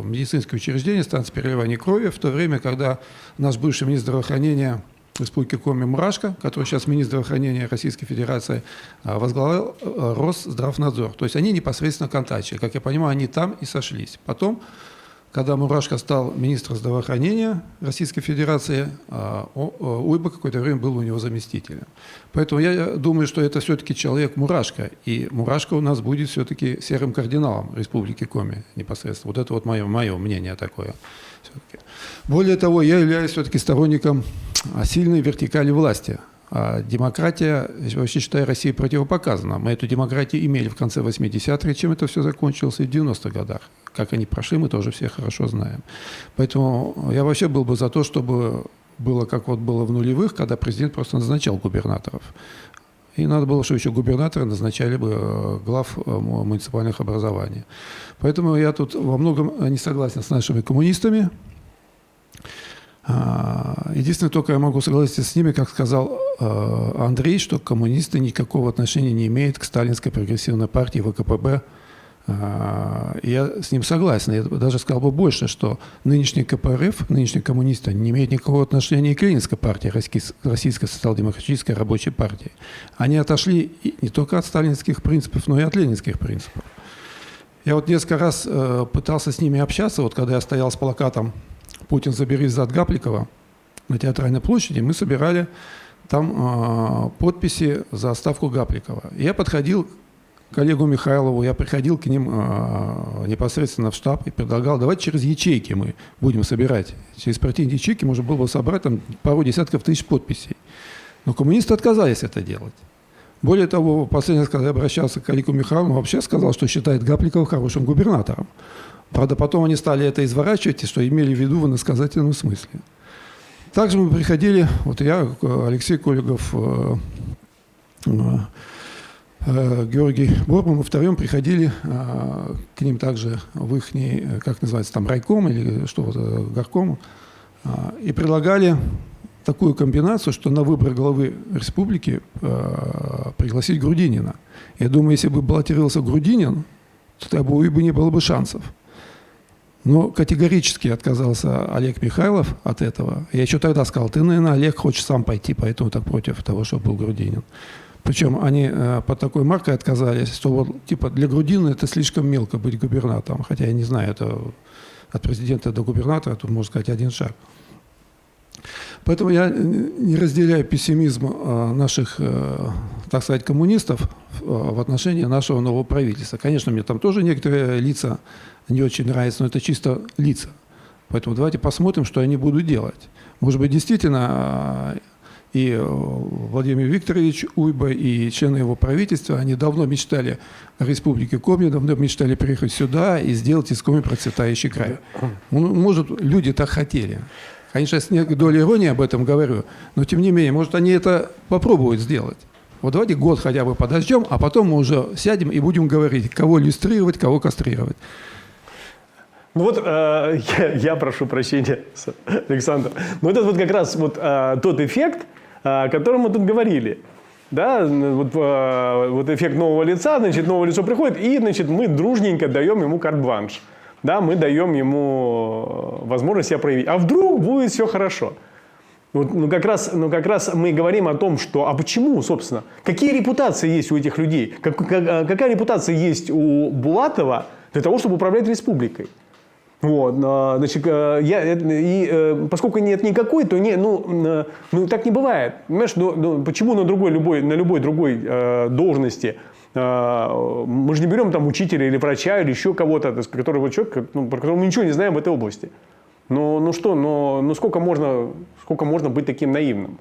медицинское учреждение, станцию переливания крови, в то время, когда наш бывший министр здравоохранения Республики Коми Мурашко, который сейчас министр здравоохранения Российской Федерации, возглавлял Росздравнадзор. То есть они непосредственно контактировали. Как я понимаю, они там и сошлись. Потом, когда Мурашко стал министром здравоохранения Российской Федерации, УЙБА какое-то время был у него заместителем. Поэтому я думаю, что это все-таки человек Мурашко. И Мурашко у нас будет все-таки серым кардиналом Республики Коми непосредственно. Вот это вот мое мнение такое. Более того, я являюсь все-таки сторонником сильной вертикали власти. А демократия, я вообще считаю, России противопоказана. Мы эту демократию имели в конце 80-х, чем это все закончилось и в 90-х годах. Как они прошли, мы тоже все хорошо знаем. Поэтому я вообще был бы за то, чтобы было, как вот было в нулевых, когда президент просто назначал губернаторов. И надо было, чтобы еще губернаторы назначали бы глав муниципальных образований. Поэтому я тут во многом не согласен с нашими коммунистами. Единственное, только я могу согласиться с ними, как сказал Андрей, что коммунисты никакого отношения не имеют к сталинской прогрессивной партии ВКПБ. Я с ним согласен. Я даже сказал бы больше, что нынешний КПРФ, нынешние коммунисты не имеют никакого отношения и к Ленинской партии, Российской социал-демократической рабочей партии. Они отошли не только от сталинских принципов, но и от ленинских принципов. Я вот несколько раз пытался с ними общаться, вот когда я стоял с плакатом «Путин, забери зад Гапликова» на Театральной площади, мы собирали там подписи за отставку Гапликова. Я подходил к коллегу Михайлову, я приходил к ним непосредственно в штаб и предлагал, давайте через ячейки мы будем собирать. Через партийные ячейки можно было бы собрать там пару десятков тысяч подписей. Но коммунисты отказались это делать. Более того, последний раз, когда я обращался к коллегу Михайлову, он вообще сказал, что считает Гапликова хорошим губернатором. Правда, потом они стали это изворачивать, что имели в виду в иносказательном смысле. Также мы приходили, вот я, Алексей Коллегов, Георгий Борбан, мы втроем приходили к ним также в их, как называется, там райком или что-то, горком, и предлагали такую комбинацию, что на выборы главы республики пригласить Грудинина. Я думаю, если бы баллотировался Грудинин, то тогда бы не было бы шансов. Но категорически отказался Олег Михайлов от этого. Я еще тогда сказал, ты, наверное, Олег, хочешь сам пойти, поэтому так против того, чтобы был Грудинин. Причем они под такой маркой отказались, что вот, типа, для Грудинина это слишком мелко быть губернатором. Хотя я не знаю, это от президента до губернатора, тут, можно сказать, один шаг. Поэтому я не разделяю пессимизм наших, так сказать, коммунистов в отношении нашего нового правительства. Конечно, мне там тоже некоторые лица не очень нравятся, но это чисто лица. Поэтому давайте посмотрим, что они будут делать. Может быть, действительно, и Владимир Викторович Уйба, и члены его правительства, они давно мечтали о Республике Коми, давно мечтали приехать сюда и сделать из Коми процветающий край. Может, люди так хотели. Конечно, я с некой долей иронии об этом говорю, но тем не менее, может, они это попробуют сделать. Вот давайте год хотя бы подождем, а потом мы уже сядем и будем говорить, кого иллюстрировать, кого кастрировать. Ну вот я прошу прощения, Александр. Но это вот как раз вот тот эффект, о котором мы тут говорили. Да, вот эффект нового лица, значит, новое лицо приходит, и, значит, мы дружненько даем ему карт-бланш. Да, мы даем ему возможность себя проявить. А вдруг будет все хорошо? Вот, как раз мы говорим о том, что, а почему, собственно, какие репутации есть у этих людей? Какая репутация есть у Булатова для того, чтобы управлять республикой? Вот, значит, поскольку нет никакой, то так не бывает. Понимаешь, почему на любой другой должности мы же не берем там учителя или врача или еще кого-то, про которого мы ничего не знаем в этой области. Сколько можно быть таким наивным?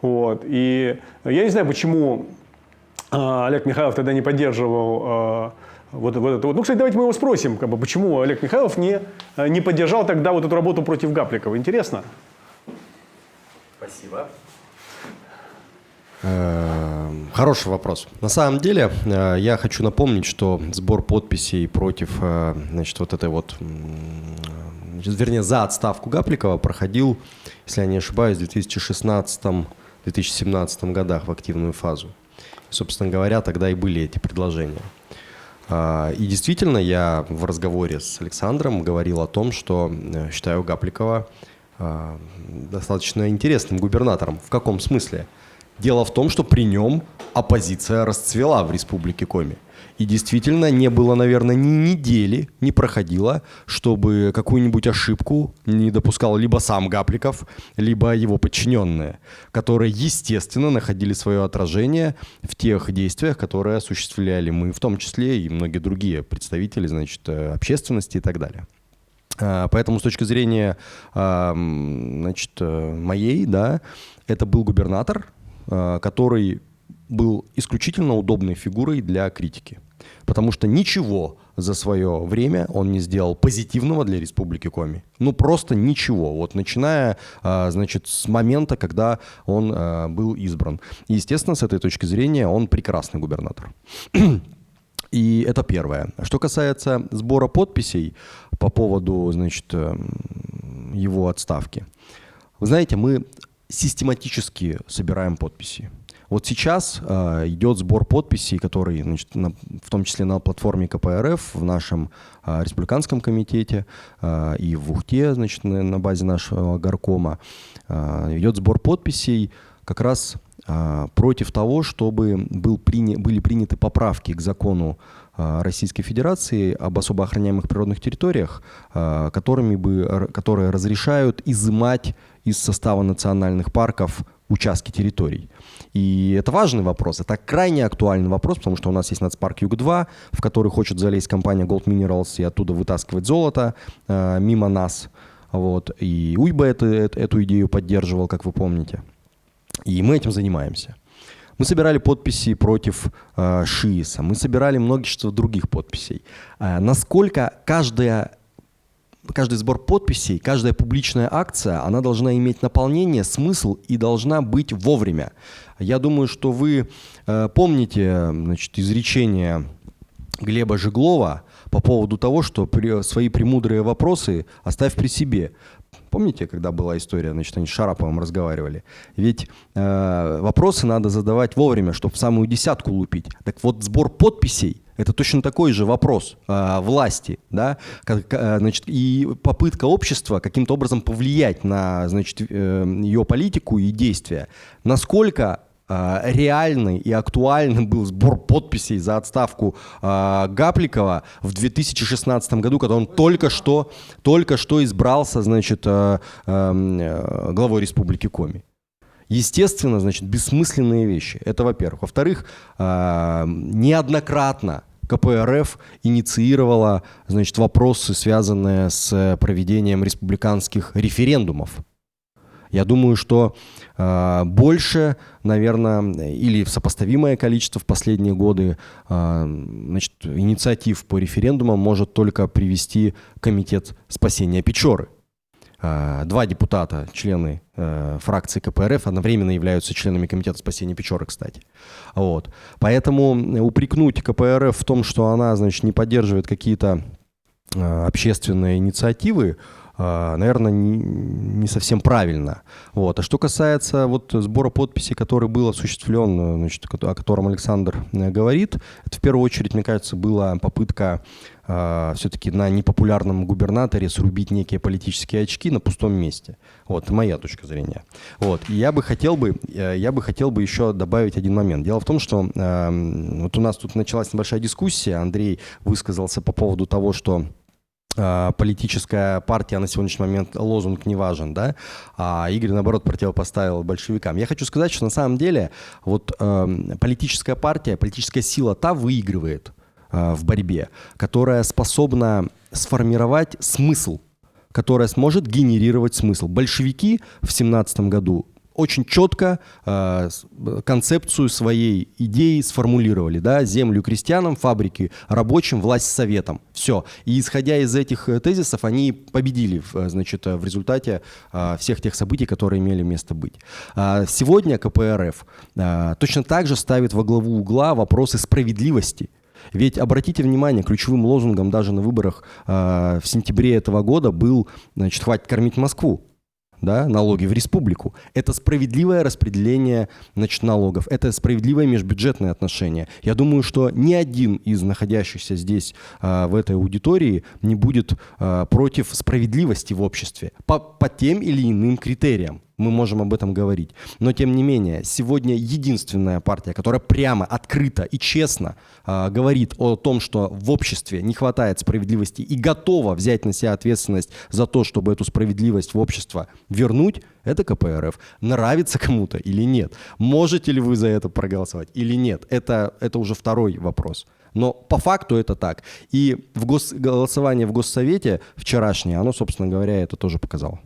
Вот. И я не знаю, почему Олег Михайлов тогда не поддерживал вот это вот. Ну, кстати, давайте мы его спросим, почему Олег Михайлов не поддержал тогда вот эту работу против Гапликова. Интересно? Спасибо. Хороший вопрос. На самом деле, я хочу напомнить, что сбор подписей против, значит, вот этой вот, вернее, за отставку Гапликова проходил, если я не ошибаюсь, в 2016-2017 годах в активную фазу. И, собственно говоря, тогда и были эти предложения. И действительно, я в разговоре с Александром говорил о том, что считаю Гапликова достаточно интересным губернатором. В каком смысле? Дело в том, что при нем оппозиция расцвела в Республике Коми. И действительно не было, наверное, ни недели, не проходило, чтобы какую-нибудь ошибку не допускал либо сам Гапликов, либо его подчиненные, которые, естественно, находили свое отражение в тех действиях, которые осуществляли мы, в том числе и многие другие представители, значит, общественности и так далее. Поэтому с точки зрения, значит, моей, да, это был губернатор, который был исключительно удобной фигурой для критики. Потому что ничего за свое время он не сделал позитивного для Республики Коми. Ну, просто ничего. Вот начиная, значит, с момента, когда он был избран. И, естественно, с этой точки зрения он прекрасный губернатор. И это первое. Что касается сбора подписей по поводу, значит, его отставки. Вы знаете, мы систематически собираем подписи. Вот сейчас идет сбор подписей, который, значит, в том числе на платформе КПРФ, в нашем республиканском комитете и в Ухте, значит, на базе нашего горкома. Идет сбор подписей как раз против того, чтобы были приняты поправки к закону Российской Федерации об особо охраняемых природных территориях, которые разрешают изымать из состава национальных парков участки территорий. И это важный вопрос, это крайне актуальный вопрос, потому что у нас есть нацпарк Юг-2, в который хочет залезть компания Gold Minerals и оттуда вытаскивать золото мимо нас. Вот. И Уйба эту идею поддерживал, как вы помните. И мы этим занимаемся. Мы собирали подписи против ШИИСа, мы собирали множество других подписей. Насколько каждый сбор подписей, каждая публичная акция, она должна иметь наполнение, смысл и должна быть вовремя. Я думаю, что вы помните, значит, изречение Глеба Жеглова по поводу того, что свои премудрые вопросы оставь при себе. Помните, когда была история, значит, они с Шараповым разговаривали? Ведь вопросы надо задавать вовремя, чтобы в самую десятку лупить. Так вот, сбор подписей – это точно такой же вопрос власти, да? Значит, и попытка общества каким-то образом повлиять на, значит, ее политику и действия. Насколько реальный и актуальным был сбор подписей за отставку Гапликова в 2016 году, когда он только что избрался, значит, главой Республики Коми. Естественно, значит, бессмысленные вещи. Это во-первых. Во-вторых, неоднократно КПРФ инициировала, значит, вопросы, связанные с проведением республиканских референдумов. Я думаю, что больше, наверное, или сопоставимое количество в последние годы значит, инициатив по референдумам может только привести Комитет спасения Печоры. 2 депутата, члены фракции КПРФ, одновременно являются членами Комитета спасения Печоры, кстати. Вот. Поэтому упрекнуть КПРФ в том, что она, значит, не поддерживает какие-то общественные инициативы, наверное, не совсем правильно. Вот. А что касается вот сбора подписей, который был осуществлен, значит, о котором Александр говорит, это в первую очередь, мне кажется, была попытка все-таки на непопулярном губернаторе срубить некие политические очки на пустом месте. Вот, это моя точка зрения. Вот. И я бы хотел бы еще добавить один момент. Дело в том, что вот у нас тут началась небольшая дискуссия. Андрей высказался по поводу того, что политическая партия на сегодняшний момент лозунг не важен, да, а Игорь, наоборот, противопоставил большевикам. Я хочу сказать, что на самом деле вот политическая партия, политическая сила та выигрывает в борьбе, которая способна сформировать смысл, которая сможет генерировать смысл. Большевики в 1917 году очень четко концепцию своей идеи сформулировали. Да? Землю крестьянам, фабрики рабочим, власть советам. Все. И исходя из этих тезисов, они победили, значит, в результате всех тех событий, которые имели место быть. Сегодня КПРФ точно так же ставит во главу угла вопросы справедливости. Ведь, обратите внимание, ключевым лозунгом даже на выборах в сентябре этого года был, значит, «Хватит кормить Москву». Да, налоги в республику. Это справедливое распределение, значит, налогов. Это справедливое межбюджетное отношение. Я думаю, что ни один из находящихся здесь, в этой аудитории, не будет против справедливости в обществе по тем или иным критериям. Мы можем об этом говорить. Но, тем не менее, сегодня единственная партия, которая прямо, открыто и честно говорит о том, что в обществе не хватает справедливости и готова взять на себя ответственность за то, чтобы эту справедливость в общество вернуть, это КПРФ. Нравится кому-то или нет? Можете ли вы за это проголосовать или нет? Это уже второй вопрос. Но по факту это так. И голосование в Госсовете вчерашнее, оно, собственно говоря, это тоже показало.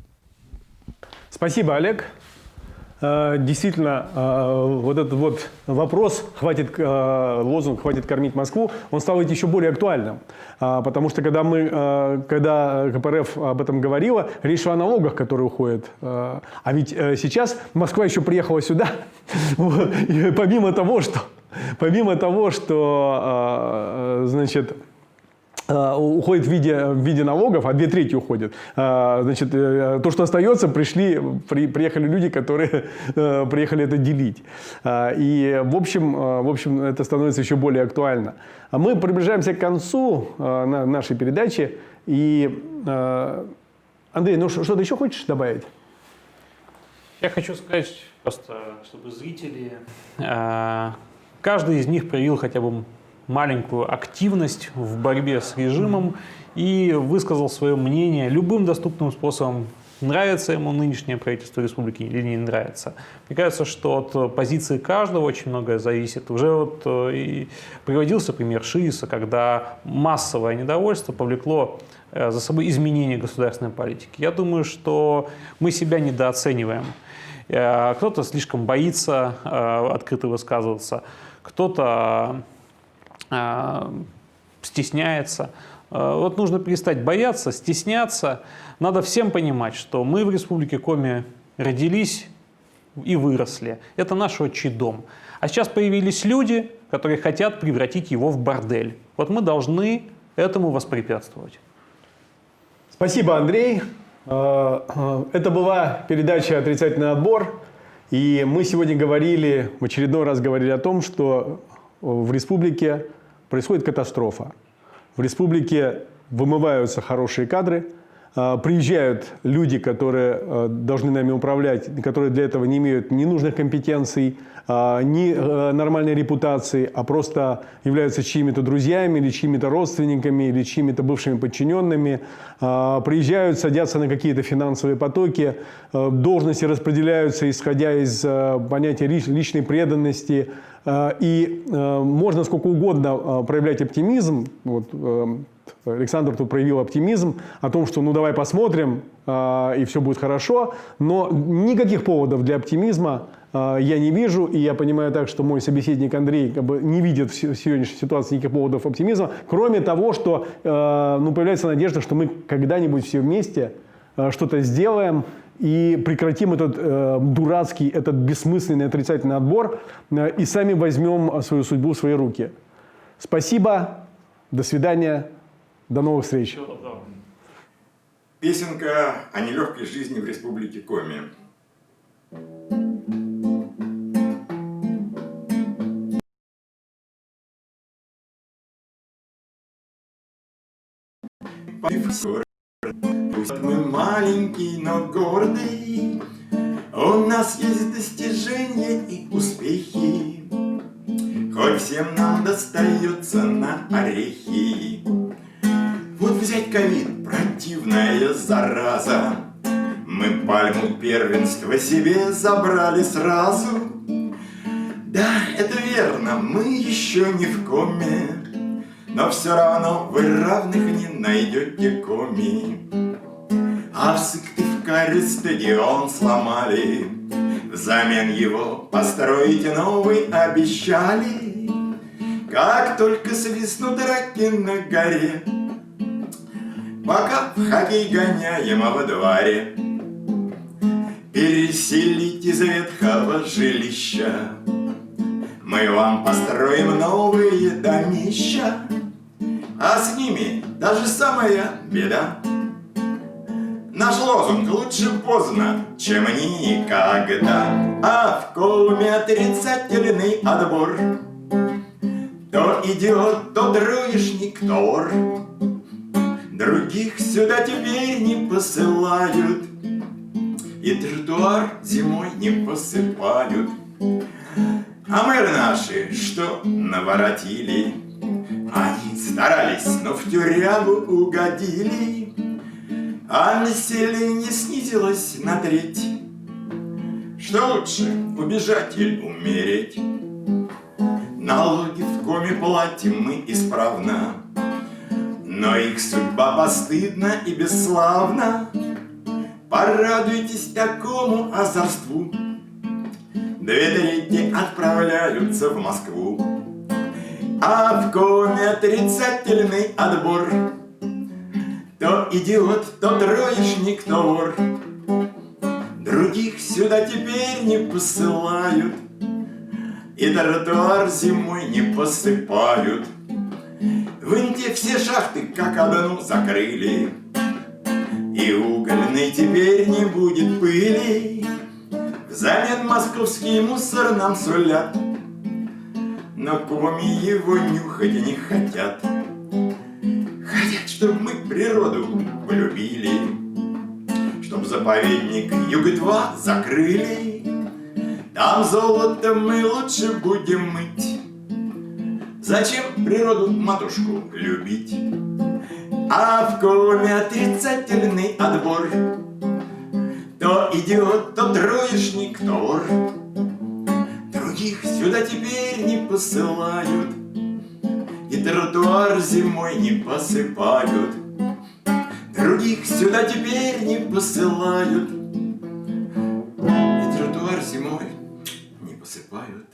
Спасибо, Олег. Действительно, вот этот вот вопрос, лозунг «Хватит кормить Москву», он стал ведь еще более актуальным. Потому что когда КПРФ об этом говорила, речь шла о налогах, которые уходят. А ведь сейчас Москва еще приехала сюда, и помимо того, что значит, уходит в виде налогов, а 2/3 уходит. Значит, то, что остается, приехали люди, которые приехали это делить. И, в общем, это становится еще более актуально. А мы приближаемся к концу нашей передачи. И, Андрей, ну что-то еще хочешь добавить? Я хочу сказать просто, чтобы зрители, каждый из них проявил хотя бы маленькую активность в борьбе с режимом и высказал свое мнение любым доступным способом, нравится ему нынешнее правительство республики или не нравится. Мне кажется, что от позиции каждого очень многое зависит. Уже вот и приводился пример ШИИСа, когда массовое недовольство повлекло за собой изменение государственной политики. Я думаю, что мы себя недооцениваем. Кто-то слишком боится открыто высказываться, кто-то стесняется. Вот нужно перестать бояться, стесняться. Надо всем понимать, что мы в Республике Коми родились и выросли. Это наш отчий дом. А сейчас появились люди, которые хотят превратить его в бордель. Вот мы должны этому воспрепятствовать. Спасибо, Андрей. Это была передача «Отрицательный отбор». И мы сегодня в очередной раз говорили о том, что в республике происходит катастрофа. В республике вымываются хорошие кадры, приезжают люди, которые должны нами управлять, которые для этого не имеют ни нужных компетенций, ни нормальной репутации, а просто являются чьими-то друзьями или чьими-то родственниками или чьими-то бывшими подчиненными, приезжают, садятся на какие-то финансовые потоки, должности распределяются исходя из понятия личной преданности, и можно сколько угодно проявлять оптимизм. Вот, Александр тут проявил оптимизм о том, что ну давай посмотрим, и все будет хорошо, но никаких поводов для оптимизма я не вижу, и я понимаю так, что мой собеседник Андрей как бы не видит в сегодняшней ситуации никаких поводов оптимизма, кроме того, что ну, появляется надежда, что мы когда-нибудь все вместе что-то сделаем и прекратим этот дурацкий, этот бессмысленный отрицательный отбор и сами возьмем свою судьбу в свои руки. Спасибо, до свидания, до новых встреч. Песенка о нелегкой жизни в Республике Коми. Пусть мы маленький, но гордый, у нас есть достижения и успехи, хоть всем нам достается на орехи. Вот взять ковид, противная зараза, мы пальму первенства себе забрали сразу. Да, это верно, мы еще не в коме, но все равно вы равных не найдете коми. А в Сыктывкаре стадион сломали, взамен его построить новый обещали. Как только свистнут раки на горе, пока в хоккей гоняем во дворе, переселить из ветхого жилища мы вам построим новые домища. А с ними даже самая беда. Наш лозунг «Лучше поздно, чем никогда». А в Коме отрицательный отбор. То идиот, то троечник, то вор. Других сюда теперь не посылают, и тротуар зимой не посыпают. А мэры наши, что наворотили, они старались, но в тюрягу угодили, а население снизилось на треть. Что лучше, убежать или умереть? Налоги в Коме платим мы исправно, но их судьба постыдна и бесславна. Порадуйтесь такому озорству, 2/3 отправляются в Москву. А в Коме отрицательный отбор. То идиот, то троечник, то вор. Других сюда теперь не посылают, и тротуар зимой не посыпают. В Инте все шахты как одну закрыли, и угольной теперь не будет пыли. Взамен московский мусор нам сулят, но Коми его нюхать не хотят. Хотят, чтоб мы природу полюбили, чтоб заповедник Юг-2 закрыли. Там золото мы лучше будем мыть. Зачем природу, матушку, любить? А в Коме отрицательный отбор. То идиот, то троечник, то вор. Других сюда теперь не посылают, и тротуар зимой не посыпают. Других сюда теперь не посылают, и тротуар зимой не посыпают.